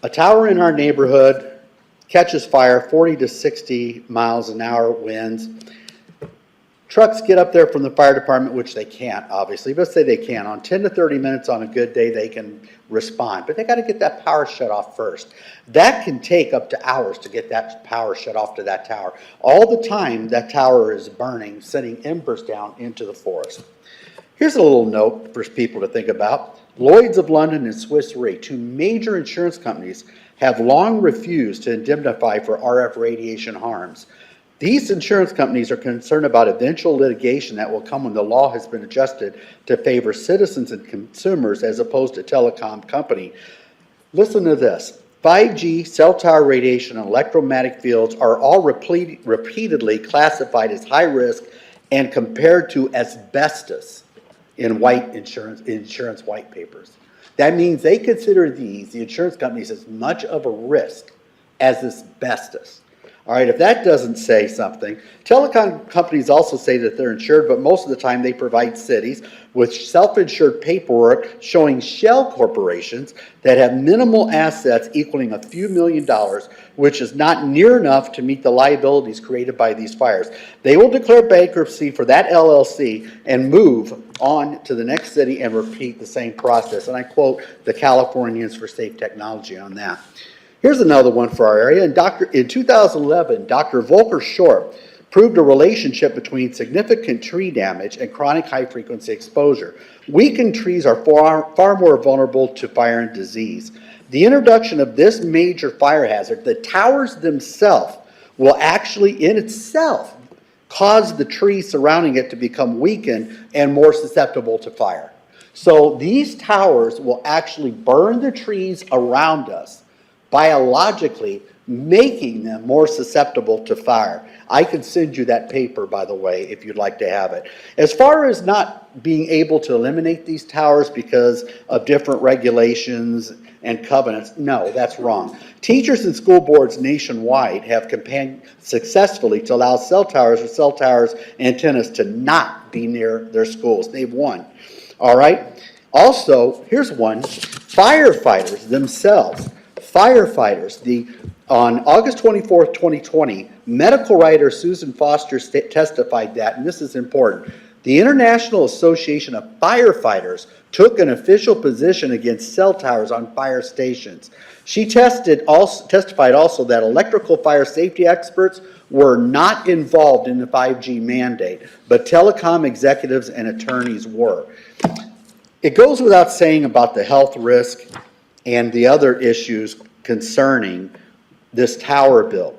A tower in our neighborhood catches fire, 40 to 60 miles an hour winds. Trucks get up there from the fire department, which they can't, obviously. Let's say they can. On 10 to 30 minutes on a good day, they can respond. But they got to get that power shut off first. That can take up to hours to get that power shut off to that tower. All the time, that tower is burning, sending embers down into the forest. Here's a little note for people to think about. Lloyd's of London and Swiss Re, two major insurance companies, have long refused to indemnify for RF radiation harms. These insurance companies are concerned about eventual litigation that will come when the law has been adjusted to favor citizens and consumers as opposed to telecom company. Listen to this. 5G, cell tower radiation, and electromagnetic fields are all repeatedly classified as high risk and compared to asbestos in white insurance white papers. That means they consider the insurance companies, as much of a risk as asbestos. All right, if that doesn't say something, telecom companies also say that they're insured, but most of the time they provide cities with self-insured paperwork showing shell corporations that have minimal assets equaling a few $1,000,000, which is not near enough to meet the liabilities created by these fires. They will declare bankruptcy for that LLC and move on to the next city and repeat the same process. And I quote the Californians for Safe Technology on that. Here's another one for our area. In 2011, Dr. Volker Short proved a relationship between significant tree damage and chronic high-frequency exposure. Weakened trees are far more vulnerable to fire and disease. The introduction of this major fire hazard, the towers themselves, will actually in itself cause the trees surrounding it to become weakened and more susceptible to fire. So these towers will actually burn the trees around us, biologically making them more susceptible to fire. I can send you that paper, by the way, if you'd like to have it. As far as not being able to eliminate these towers because of different regulations and covenants, no, that's wrong. Teachers and school boards nationwide have campaigned successfully to allow cell towers or cell towers antennas to not be near their schools. They've won. All right? Also, here's one. Firefighters themselves. On August 24th, 2020, medical writer Susan Foster testified that, and this is important, the International Association of Firefighters took an official position against cell towers on fire stations. She testified also that electrical fire safety experts were not involved in the 5G mandate, but telecom executives and attorneys were. It goes without saying about the health risk and the other issues concerning this tower bill.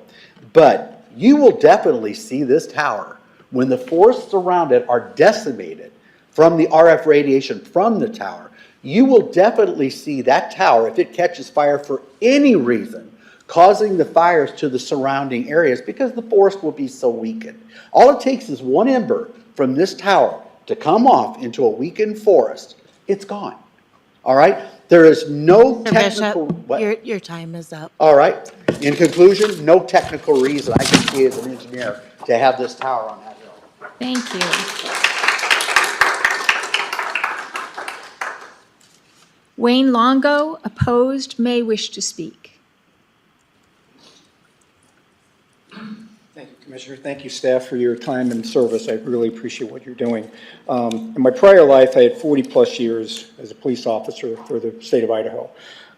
But you will definitely see this tower when the forests around it are decimated from the RF radiation from the tower. You will definitely see that tower, if it catches fire for any reason, causing the fires to the surrounding areas because the forest will be so weakened. All it takes is one ember from this tower to come off into a weakened forest. It's gone. All right? There is no technical... Bishop, your time is up. All right. In conclusion, no technical reason I can see as an engineer to have this tower on that hill. Thank you. Wayne Longo, opposed, may wish to speak. Thank you, Commissioner. Thank you, staff, for your time and service. I really appreciate what you're doing. In my prior life, I had 40-plus years as a police officer for the state of Idaho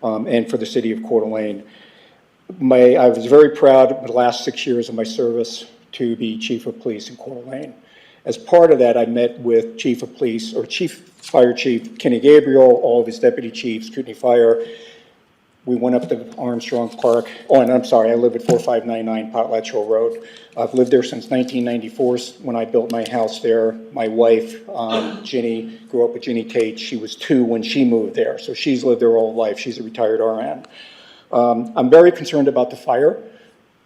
and for the city of Coeur d'Alene. I was very proud of the last 6 years of my service to be chief of police in Coeur d'Alene. As part of that, I met with Chief of Police, or Fire Chief Kenny Gabriel, all of his deputy chiefs, Kootenai Fire. We went up to Armstrong Park. Oh, and I'm sorry, I live at 4599 Potlatch Hill Road. I've lived there since 1994 when I built my house there. My wife, Ginny, grew up with Ginny Tate. She was 2 when she moved there, so she's lived there all her life. She's a retired RN. I'm very concerned about the fire.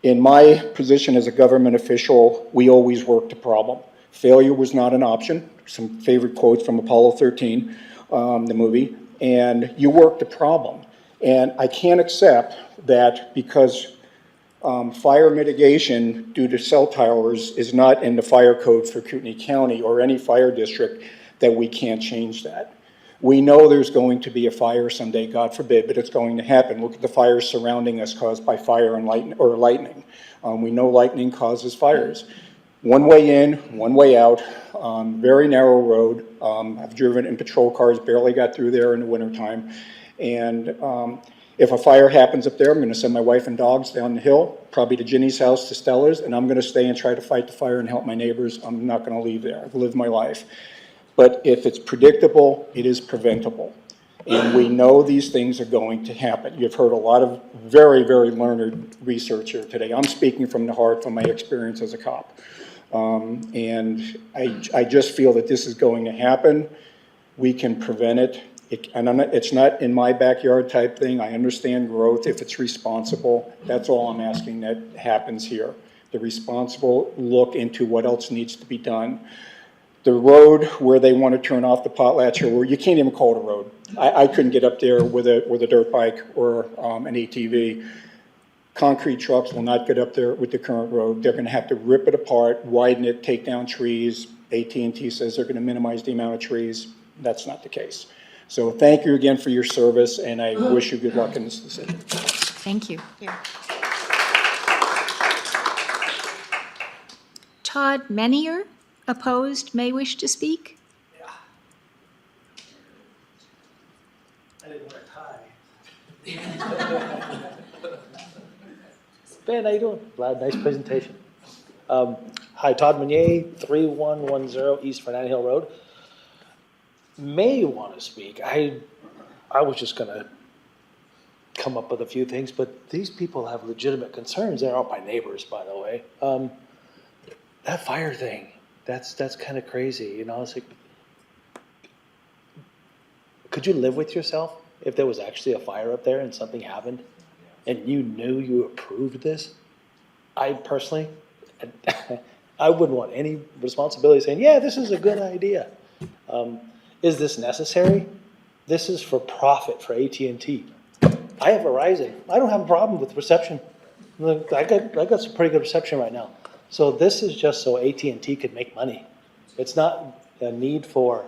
In my position as a government official, we always work the problem. Failure was not an option. Some favorite quotes from Apollo 13, the movie, and you work the problem. And I can't accept that because fire mitigation due to cell towers is not in the fire code for Kootenai County or any fire district, that we can't change that. We know there's going to be a fire someday, God forbid, but it's going to happen. Look at the fires surrounding us caused by fire and lightning. We know lightning causes fires. One way in, one way out, very narrow road. I've driven in patrol cars, barely got through there in the wintertime. And if a fire happens up there, I'm going to send my wife and dogs down the hill, probably to Ginny's house, to Stella's, and I'm going to stay and try to fight the fire and help my neighbors. I'm not going to leave there. I've lived my life. But if it's predictable, it is preventable. And we know these things are going to happen. You've heard a lot of very, very learned research here today. I'm speaking from the heart, from my experience as a cop. And I just feel that this is going to happen. We can prevent it. It's not in my backyard type thing. I understand growth if it's responsible. That's all I'm asking that happens here. The responsible look into what else needs to be done. The road where they want to turn off the Potlatch Hill, you can't even call it a road. I couldn't get up there with a dirt bike or an ATV. concrete trucks will not get up there with the current road. They're gonna have to rip it apart, widen it, take down trees. AT&T says they're gonna minimize the amount of trees. That's not the case. So thank you again for your service, and I wish you good luck in this decision. Thank you. Todd Menier, opposed, may wish to speak. I didn't wear a tie. Ben, how you doing? Glad, nice presentation. Hi, Todd Meunier, 3110 East Fernand Hill Road. May want to speak. I was just going to come up with a few things, but these people have legitimate concerns. They're all my neighbors, by the way. That fire thing, that's kind of crazy. You know, it's like, could you live with yourself if there was actually a fire up there and something happened and you knew you approved this? I personally, I wouldn't want any responsibility saying, yeah, this is a good idea. Is this necessary? This is for profit for AT&T. I have Verizon. I don't have a problem with reception. I got some pretty good reception right now. So this is just so AT&T could make money. It's not a need for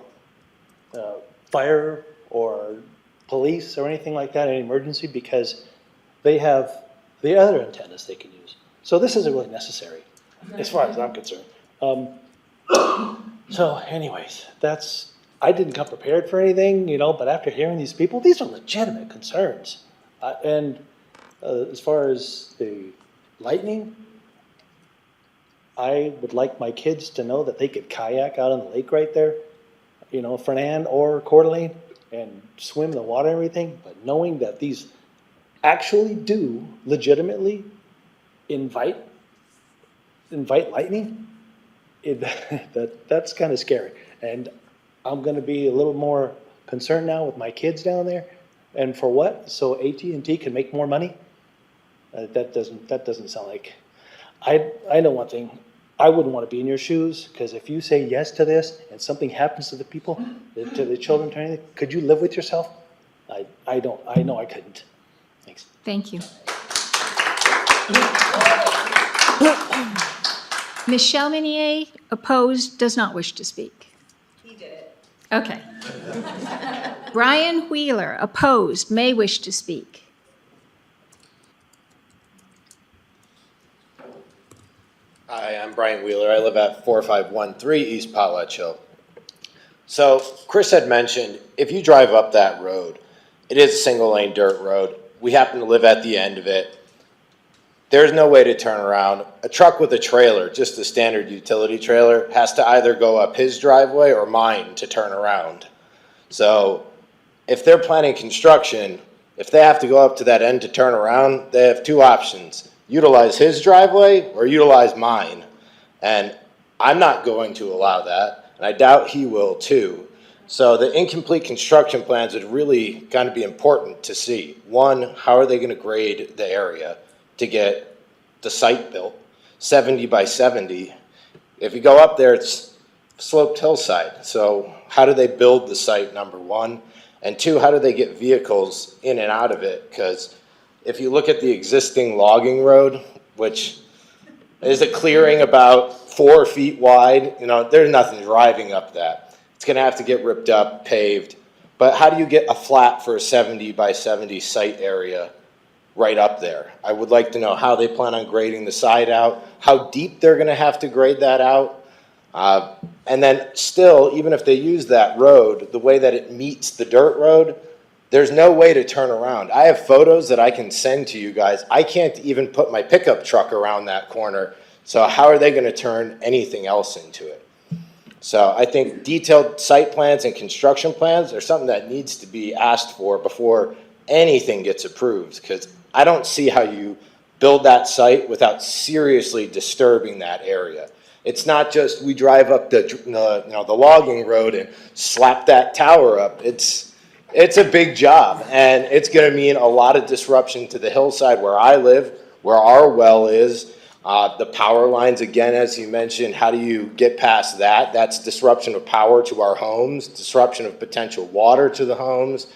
fire or police or anything like that, any emergency, because they have the other antennas they can use. So this isn't really necessary, as far as I'm concerned. So anyways, I didn't come prepared for anything, you know, but after hearing these people, these are legitimate concerns. And as far as the lightning, I would like my kids to know that they could kayak out on the lake right there, you know, Fernand or Coeur d'Alene, and swim in the water and everything, but knowing that these actually do legitimately invite lightning, that's kind of scary. And I'm going to be a little more concerned now with my kids down there. And for what? So AT&T can make more money? That doesn't sound like. I know one thing. I wouldn't want to be in your shoes, because if you say yes to this and something happens to the people, to the children, to anything, could you live with yourself? I don't. I know I couldn't. Thanks. Thank you. Michelle Menier, opposed, does not wish to speak. He did it. Okay. Brian Wheeler, opposed, may wish to speak. Hi, I'm Brian Wheeler. I live at 4513 East Potlatch Hill. So Chris had mentioned, if you drive up that road, it is a single lane dirt road. We happen to live at the end of it. There's no way to turn around. A truck with a trailer, just a standard utility trailer, has to either go up his driveway or mine to turn around. So if they're planning construction, if they have to go up to that end to turn around, they have two options: utilize his driveway or utilize mine. And I'm not going to allow that, and I doubt he will too. So the incomplete construction plans would really kind of be important to see. One, how are they going to grade the area to get the site built? 70 by 70. If you go up there, it's sloped hillside. So how do they build the site, number one? And two, how do they get vehicles in and out of it? Because if you look at the existing logging road, which is a clearing about 4 feet wide, you know, there's nothing driving up that. It's going to have to get ripped up, paved. But how do you get a flat for a 70 by 70 site area right up there? I would like to know how they plan on grading the side out, how deep they're going to have to grade that out. And then still, even if they use that road, the way that it meets the dirt road, there's no way to turn around. I have photos that I can send to you guys. I can't even put my pickup truck around that corner. So how are they going to turn anything else into it? So I think detailed site plans and construction plans are something that needs to be asked for before anything gets approved, because I don't see how you build that site without seriously disturbing that area. It's not just we drive up the logging road and slap that tower up. It's a big job, and it's going to mean a lot of disruption to the hillside where I live, where our well is. The power lines, again, as you mentioned, how do you get past that? That's disruption of power to our homes, disruption of potential water to the homes.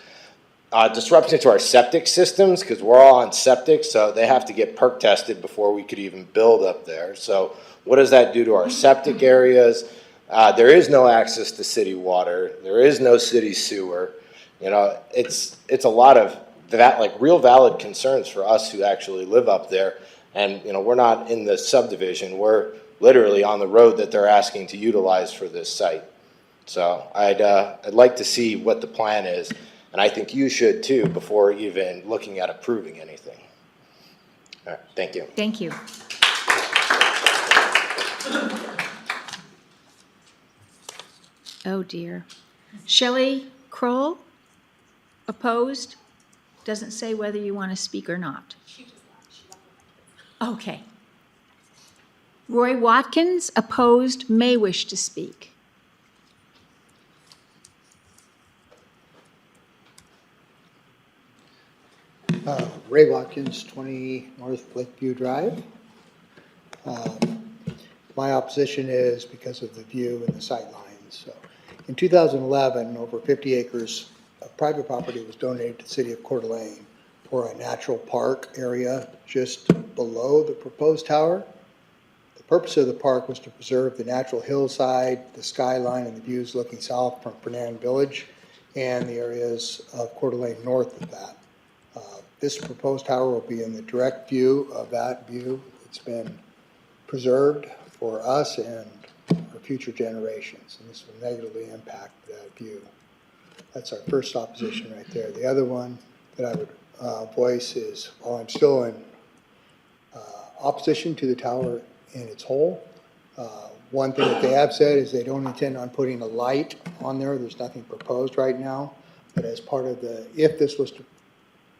disruption to our septic systems, because we're all on septic, so they have to get perk tested before we could even build up there. So what does that do to our septic areas? There is no access to city water. There is no city sewer. You know, it's a lot of that, like, real valid concerns for us who actually live up there. And, you know, we're not in the subdivision. We're literally on the road that they're asking to utilize for this site. So I'd like to see what the plan is, and I think you should too, before even looking at approving anything. All right, thank you. Thank you. Oh, dear. Shelley Kroll, opposed? Doesn't say whether you want to speak or not. Okay. Roy Watkins, opposed, may wish to speak. Ray Watkins, 20 North Lakeview Drive. My opposition is because of the view and the sight lines. So, in 2011, over 50 acres of private property was donated to the city of Coeur d'Alene for a natural park area just below the proposed tower. The purpose of the park was to preserve the natural hillside, the skyline, and the views looking south from Fernand Village and the areas of Coeur d'Alene north of that. This proposed tower will be in the direct view of that view. It's been preserved for us and for future generations, and this will negatively impact that view. That's our first opposition right there. The other one that I would voice is, while I'm still in opposition to the tower in its whole, one thing that they have said is they don't intend on putting a light on there. There's nothing proposed right now, but as part of the, if this was to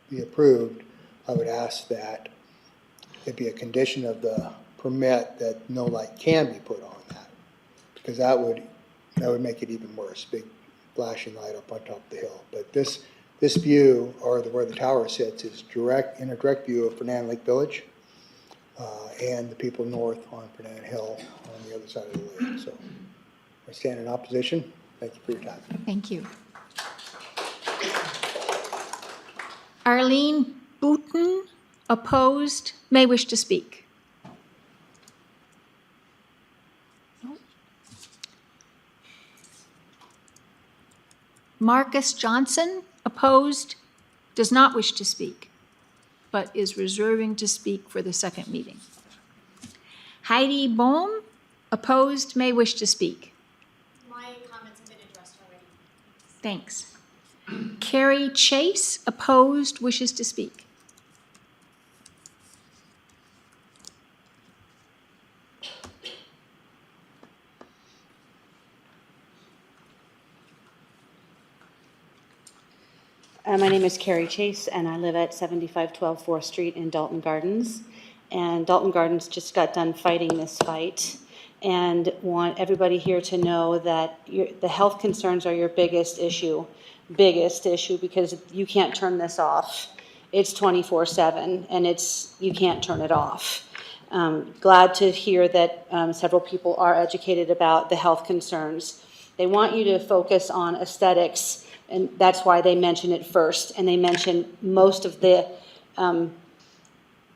be approved, I would ask that it be a condition of the permit that no light can be put on that, because that would make it even worse, big flashing light up on top of the hill. But this view, or where the tower sits, is in a direct view of Fernand Lake Village and the people north on Fernand Hill on the other side of the lake. So I stand in opposition. Thank you for your time. Thank you. Arlene Booton, opposed, may wish to speak. Marcus Johnson, opposed, does not wish to speak, but is reserving to speak for the second meeting. Heidi Bohm, opposed, may wish to speak. My comments have been addressed already. Thanks. Carrie Chase, opposed, wishes to speak. My name is Carrie Chase, and I live at 7512 4th Street in Dalton Gardens. And Dalton Gardens just got done fighting this fight, and want everybody here to know that the health concerns are your biggest issue, because you can't turn this off. It's 24/7, and you can't turn it off. Glad to hear that several people are educated about the health concerns. They want you to focus on aesthetics, and that's why they mention it first. And they mention most of the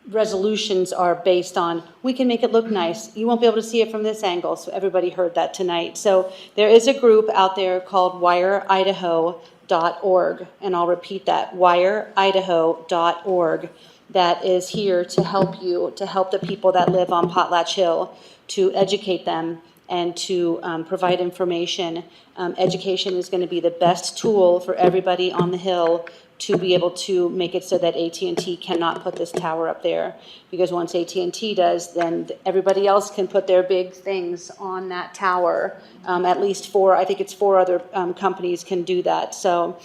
resolutions are based on, we can make it look nice. You won't be able to see it from this angle, so everybody heard that tonight. So there is a group out there called WireIdaho.org, and I'll repeat that, WireIdaho.org, that is here to help you, to help the people that live on Potlatch Hill, to educate them and to provide information. Education is going to be the best tool for everybody on the Hill to be able to make it so that AT&T cannot put this tower up there. Because once AT&T does, then everybody else can put their big things on that tower. At least I think it's four other companies can do that. So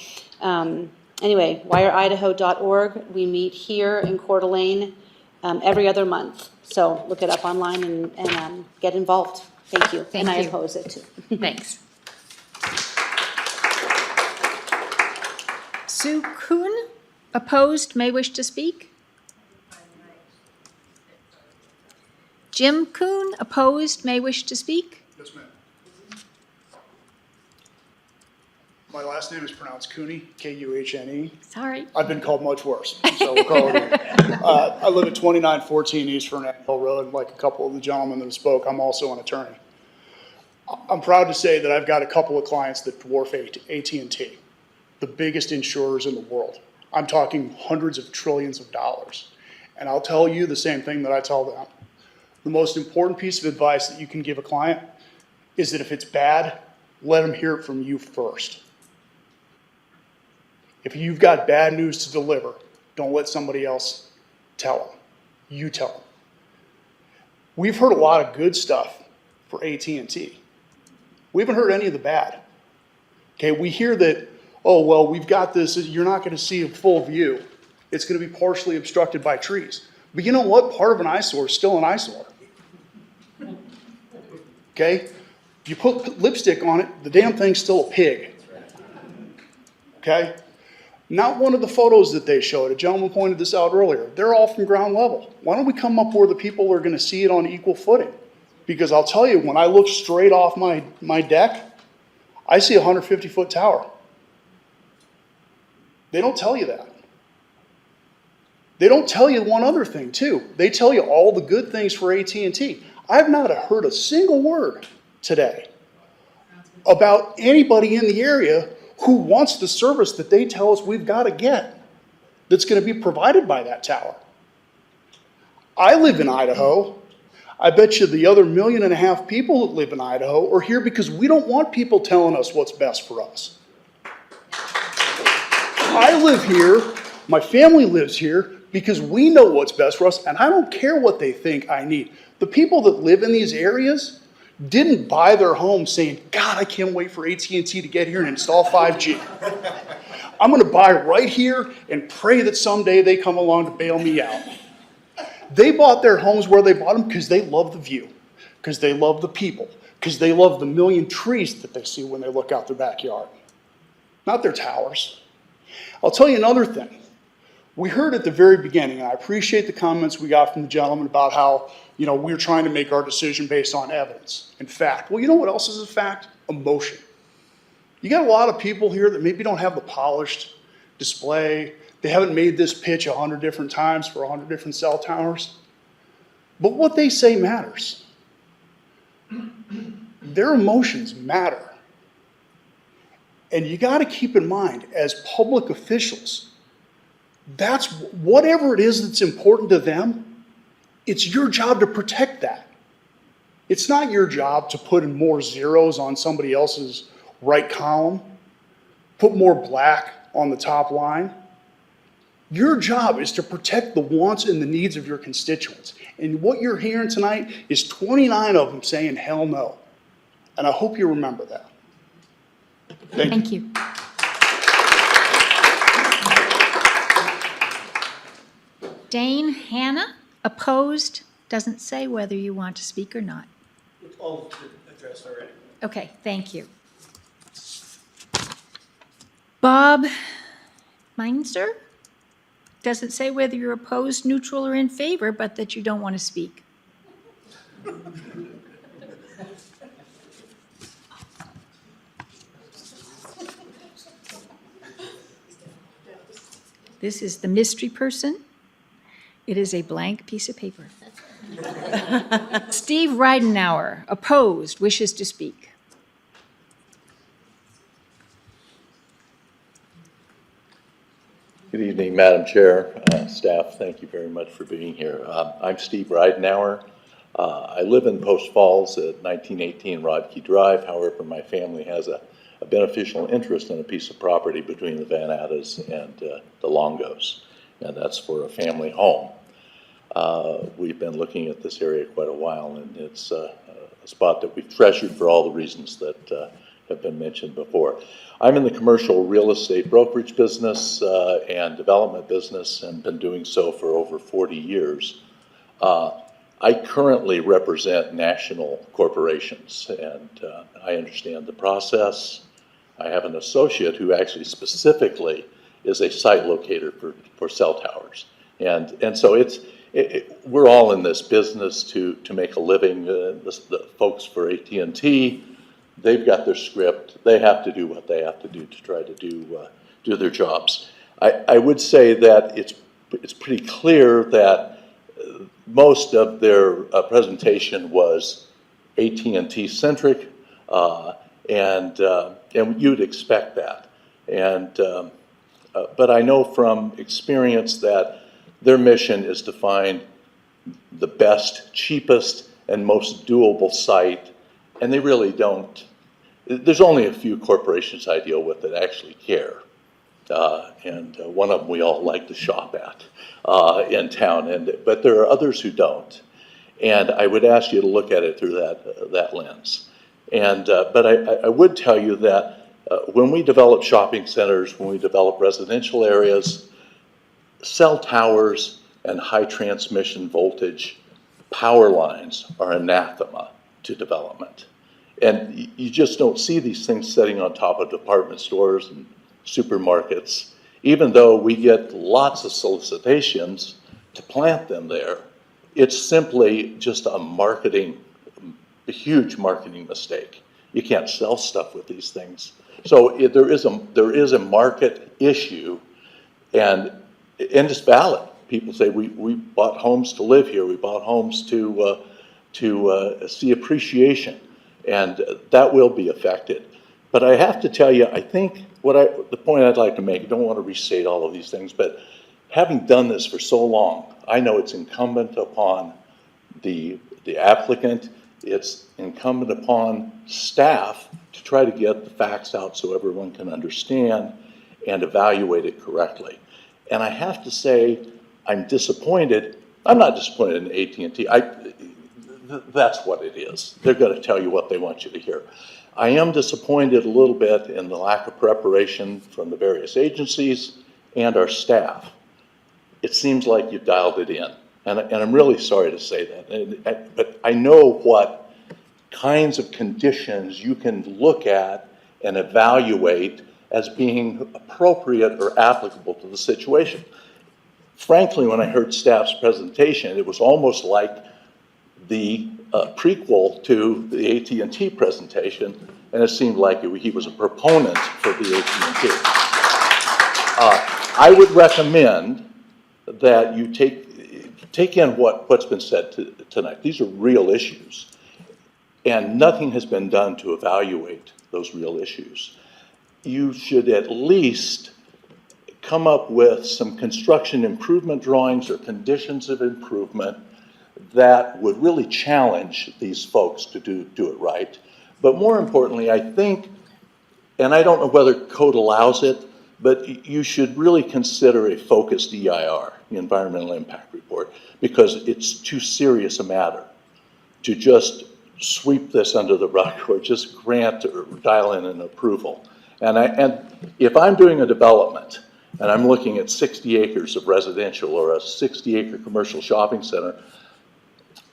anyway, WireIdaho.org. We meet here in Coeur d'Alene every other month. So look it up online and get involved. Thank you. Thank and I you. oppose it too. Thanks. Sue Kuhn, opposed, may wish to speak. Jim Kuhn, opposed, may wish to speak. Yes, ma'am. My last name is pronounced Cooney, K-U-H-N-E. Sorry. I've been called much worse, so we'll call it. I live at 2914 East Fernandel Road, and like a couple of the gentlemen that spoke, I'm also an attorney. I'm proud to say that I've got a couple of clients that dwarf AT&T, the biggest insurers in the world. I'm talking hundreds of trillions of dollars. And I'll tell you the same thing that I tell them. The most important piece of advice that you can give a client is that if it's bad, let them hear it from you first. If you've got bad news to deliver, don't let somebody else tell them. You tell them. We've heard a lot of good stuff for AT&T. We haven't heard any of the bad. Okay, we hear that, oh, well, we've got this, you're not going to see a full view. It's going to be partially obstructed by trees. But you know what? Part of an eyesore is still an eyesore. Okay? You put lipstick on it, the damn thing's still a pig. Okay? Not one of the photos that they showed, a gentleman pointed this out earlier, they're all from ground level. Why don't we come up where the people are going to see it on equal footing? Because I'll tell you, when I look straight off my deck, I see a 150-foot tower. They don't tell you that. They don't tell you one other thing, too. They tell you all the good things for AT&T. I've not heard a single word today about anybody in the area who wants the service that they tell us we've got to get that's going to be provided by that tower. I live in Idaho. I bet you the other 1.5 million people that live in Idaho are here because we don't want people telling us what's best for us. I live here, my family lives here because we know what's best for us, and I don't care what they think I need. The people that live in these areas didn't buy their home saying, God, I can't wait for AT&T to get here and install 5G. I'm going to buy right here and pray that someday they come along to bail me out. They bought their homes where they bought them because they love the view, because they love the people, because they love the million trees that they see when they look out their backyard, not their towers. I'll tell you another thing. We heard at the very beginning, and I appreciate the comments we got from the gentleman about how, we're trying to make our decision based on evidence and fact. Well, you know what else is a fact? Emotion. You got a lot of people here that maybe don't have the polished display. They haven't made this pitch 100 different times for 100 different cell towers. But what they say matters. Their emotions matter. And you got to keep in mind, as public officials, that's whatever it is that's important to them, it's your job to protect that. It's not your job to put in more zeros on somebody else's right column, put more black on the top line. Your job is to protect the wants and the needs of your constituents. And what you're hearing tonight is 29 of them saying hell no. And I hope you remember that. Thank you. Dane Hanna, opposed, doesn't say whether you want to speak or not. It's all addressed already. Okay, thank you. Bob Meinzer, doesn't say whether you're opposed, neutral, or in favor, but that you don't want to speak. This is the mystery person. It is a blank piece of paper. Steve Reidenauer, opposed, wishes to speak. Good evening, Madam Chair, staff. Thank you very much for being here. I'm Steve Reidenauer. I live in Post Falls at 1918 Rodkey Drive. However, my family has a beneficial interest in a piece of property between the Van Attas and the Longos, and that's for a family home. We've been looking at this area quite a while, and it's a spot that we've treasured for all the reasons that have been mentioned before. I'm in the commercial real estate brokerage business and development business, and been doing so for over 40 years. I currently represent national corporations, and I understand the process. I have an associate who actually specifically is a site locator for cell towers. And so we're all in this business to make a living. The folks for AT&T, they've got their script. they have to do what they have to do to try to do their jobs. I would say that it's pretty clear that most of their presentation was AT&T centric, and you'd expect that. But I know from experience that their mission is to find the best, cheapest, and most doable site, and they really don't. There's only a few corporations I deal with that actually care. And one of them we all like to shop at in town, but there are others who don't. And I would ask you to look at it through that lens. But I would tell you that when we develop shopping centers, when we develop residential areas, cell towers and high transmission voltage power lines are anathema to development. And you just don't see these things sitting on top of department stores and supermarkets, even though we get lots of solicitations to plant them there. It's simply just a huge marketing mistake. You can't sell stuff with these things. So there is a market issue, and it's valid. People say, we bought homes to live here. We bought homes to see appreciation, and that will be affected. But I have to tell you, I think the point I'd like to make, I don't want to restate all of these things, but having done this for so long, I know it's incumbent upon the applicant, it's incumbent upon staff to try to get the facts out so everyone can understand and evaluate it correctly. And I have to say, I'm disappointed. I'm not disappointed in AT&T. That's what it is. They're going to tell you what they want you to hear. I am disappointed a little bit in the lack of preparation from the various agencies and our staff. It seems like you've dialed it in, and I'm really sorry to say that. But I know what kinds of conditions you can look at and evaluate as being appropriate or applicable to the situation. Frankly, when I heard staff's presentation, it was almost like the prequel to the AT&T presentation, and it seemed like he was a proponent for the AT&T. I would recommend that you take in what's been said tonight. These are real issues, and nothing has been done to evaluate those real issues. You should at least come up with some construction improvement drawings or conditions of improvement that would really challenge these folks to do it right. But more importantly, I think, and I don't know whether code allows it, but you should really consider a focused EIR, the Environmental Impact Report, because it's too serious a matter to just sweep this under the rug or just grant or dial in an approval. And if I'm doing a development and I'm looking at 60 acres of residential or a 60-acre commercial shopping center,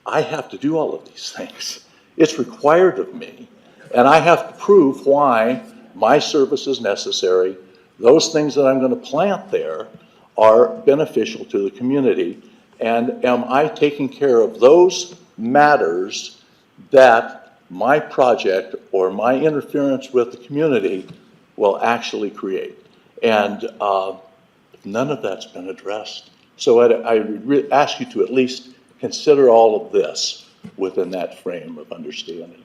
I have to do all of these things. It's required of me, and I have to prove why my service is necessary. Those things that I'm going to plant there are beneficial to the community, and am I taking care of those matters that my project or my interference with the community will actually create. And none of that's been addressed. So I would ask you to at least consider all of this within that frame of understanding.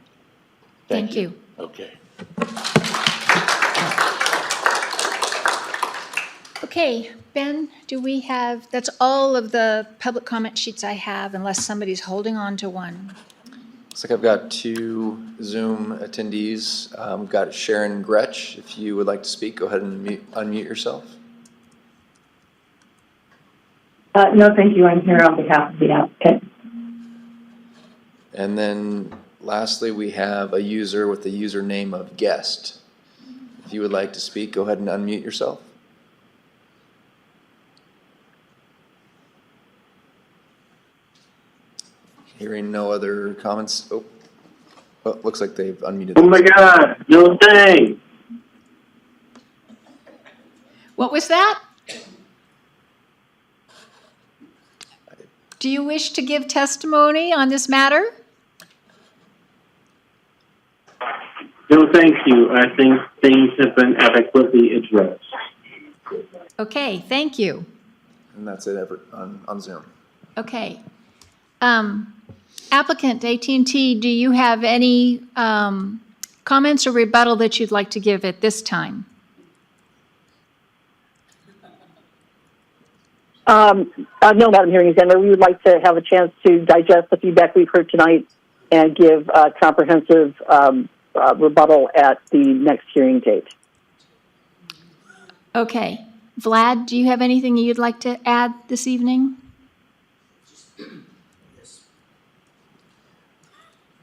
Thank you. Okay. Okay, Ben, do we have, that's all of the public comment sheets I have, unless somebody's holding on to one. Looks like I've got 2 Zoom attendees. We've got Sharon Gretsch. If you would like to speak, go ahead and unmute yourself. No, thank you. I'm here on behalf of the applicant. And then lastly, we have a user with the username of guest. If you would like to speak, go ahead and unmute yourself. Hearing no other comments. Oh, looks like they've unmuted. Oh my God, no thing. What was that? Do you wish to give testimony on this matter? No No, thank you. I think things have been adequately addressed. Okay, thank you. And that's it on Zoom. Okay. Applicant, AT&T, do you have any comments or rebuttal that you'd like to give at this time? No, Madam Hearing Examiner, we would like to have a chance to digest the feedback we've heard tonight and give a comprehensive rebuttal at the next hearing date. Okay. Vlad, do you have anything you'd like to add this evening?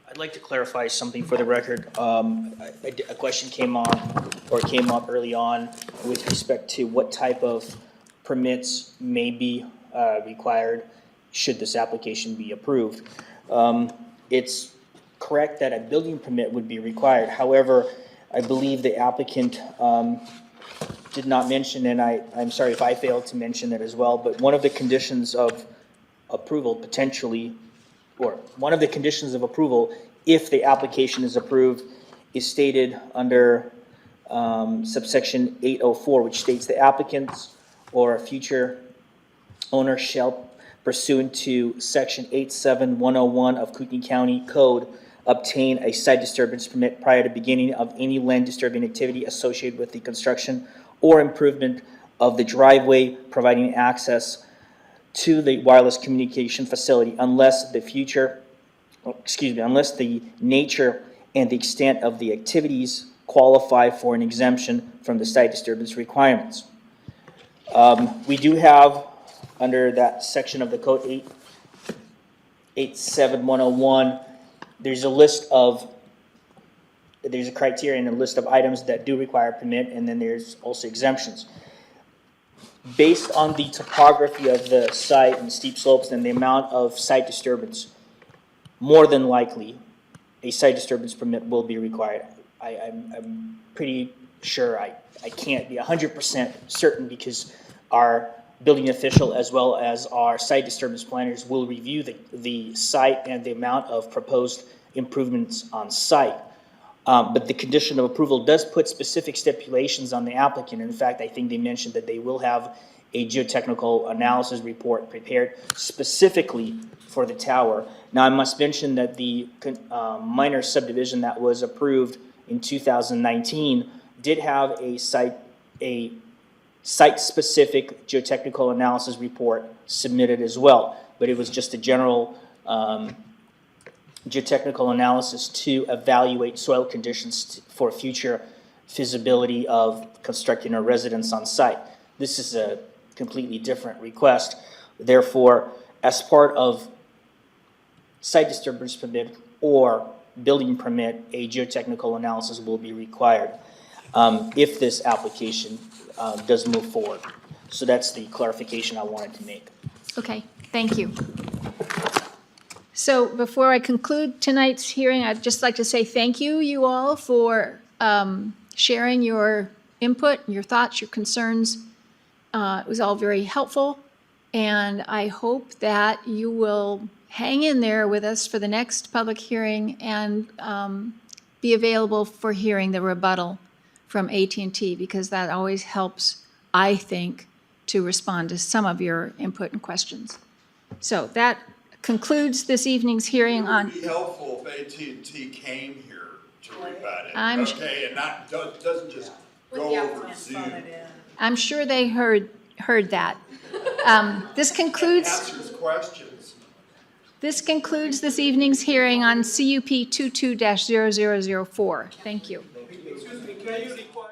I'd like to clarify something for the record. A question came up early on with respect to what type of permits may be required should this application be approved. It's correct that a building permit would be required. However, I believe the applicant did not mention, and I'm sorry if I failed to mention it as well, but one of the conditions of approval potentially, or one of the conditions of approval, if the application is approved, is stated under subsection 804, which states the applicants or a future owner shall, pursuant to section 87101 of Kootenai County Code, obtain a site disturbance permit prior to beginning of any land disturbing activity associated with the construction or improvement of the driveway providing access to the wireless communication facility unless the nature and the extent of the activities qualify for an exemption from the site disturbance requirements. We do have, under that section of the code 87101, there's a criteria and a list of items that do require a permit, and then there's also exemptions. Based on the topography of the site and steep slopes and the amount of site disturbance, more than likely, a site disturbance permit will be required. I'm pretty sure. I can't be 100% certain because our building official as well as our site disturbance planners will review the site and the amount of proposed improvements on site. But the condition of approval does put specific stipulations on the applicant. In fact, I think they mentioned that they will have a geotechnical analysis report prepared specifically for the tower. Now, I must mention that the minor subdivision that was approved in 2019 did have a site-specific geotechnical analysis report submitted as well, but it was just a general geotechnical analysis to evaluate soil conditions for future feasibility of constructing a residence on site. This is a completely different request. Therefore, as part of site disturbance permit or building permit, a geotechnical analysis will be required if this application does move forward. So that's the clarification I wanted to make. Okay, thank you. So before I conclude tonight's hearing, I'd just like to say thank you all, for sharing your input, your thoughts, your concerns. It was all very helpful, and I hope that you will hang in there with us for the next public hearing and be available for hearing the rebuttal from AT&T, because that always helps, I think, to respond to some of your input and questions. So that concludes this evening's hearing on. It would be helpful if AT&T came here to rebut it, I'm okay, and not doesn't just go over Zoom. I'm sure they heard that. This concludes. Answers questions. This concludes this evening's hearing on CUP 22-0004. Thank you. Excuse me, can you require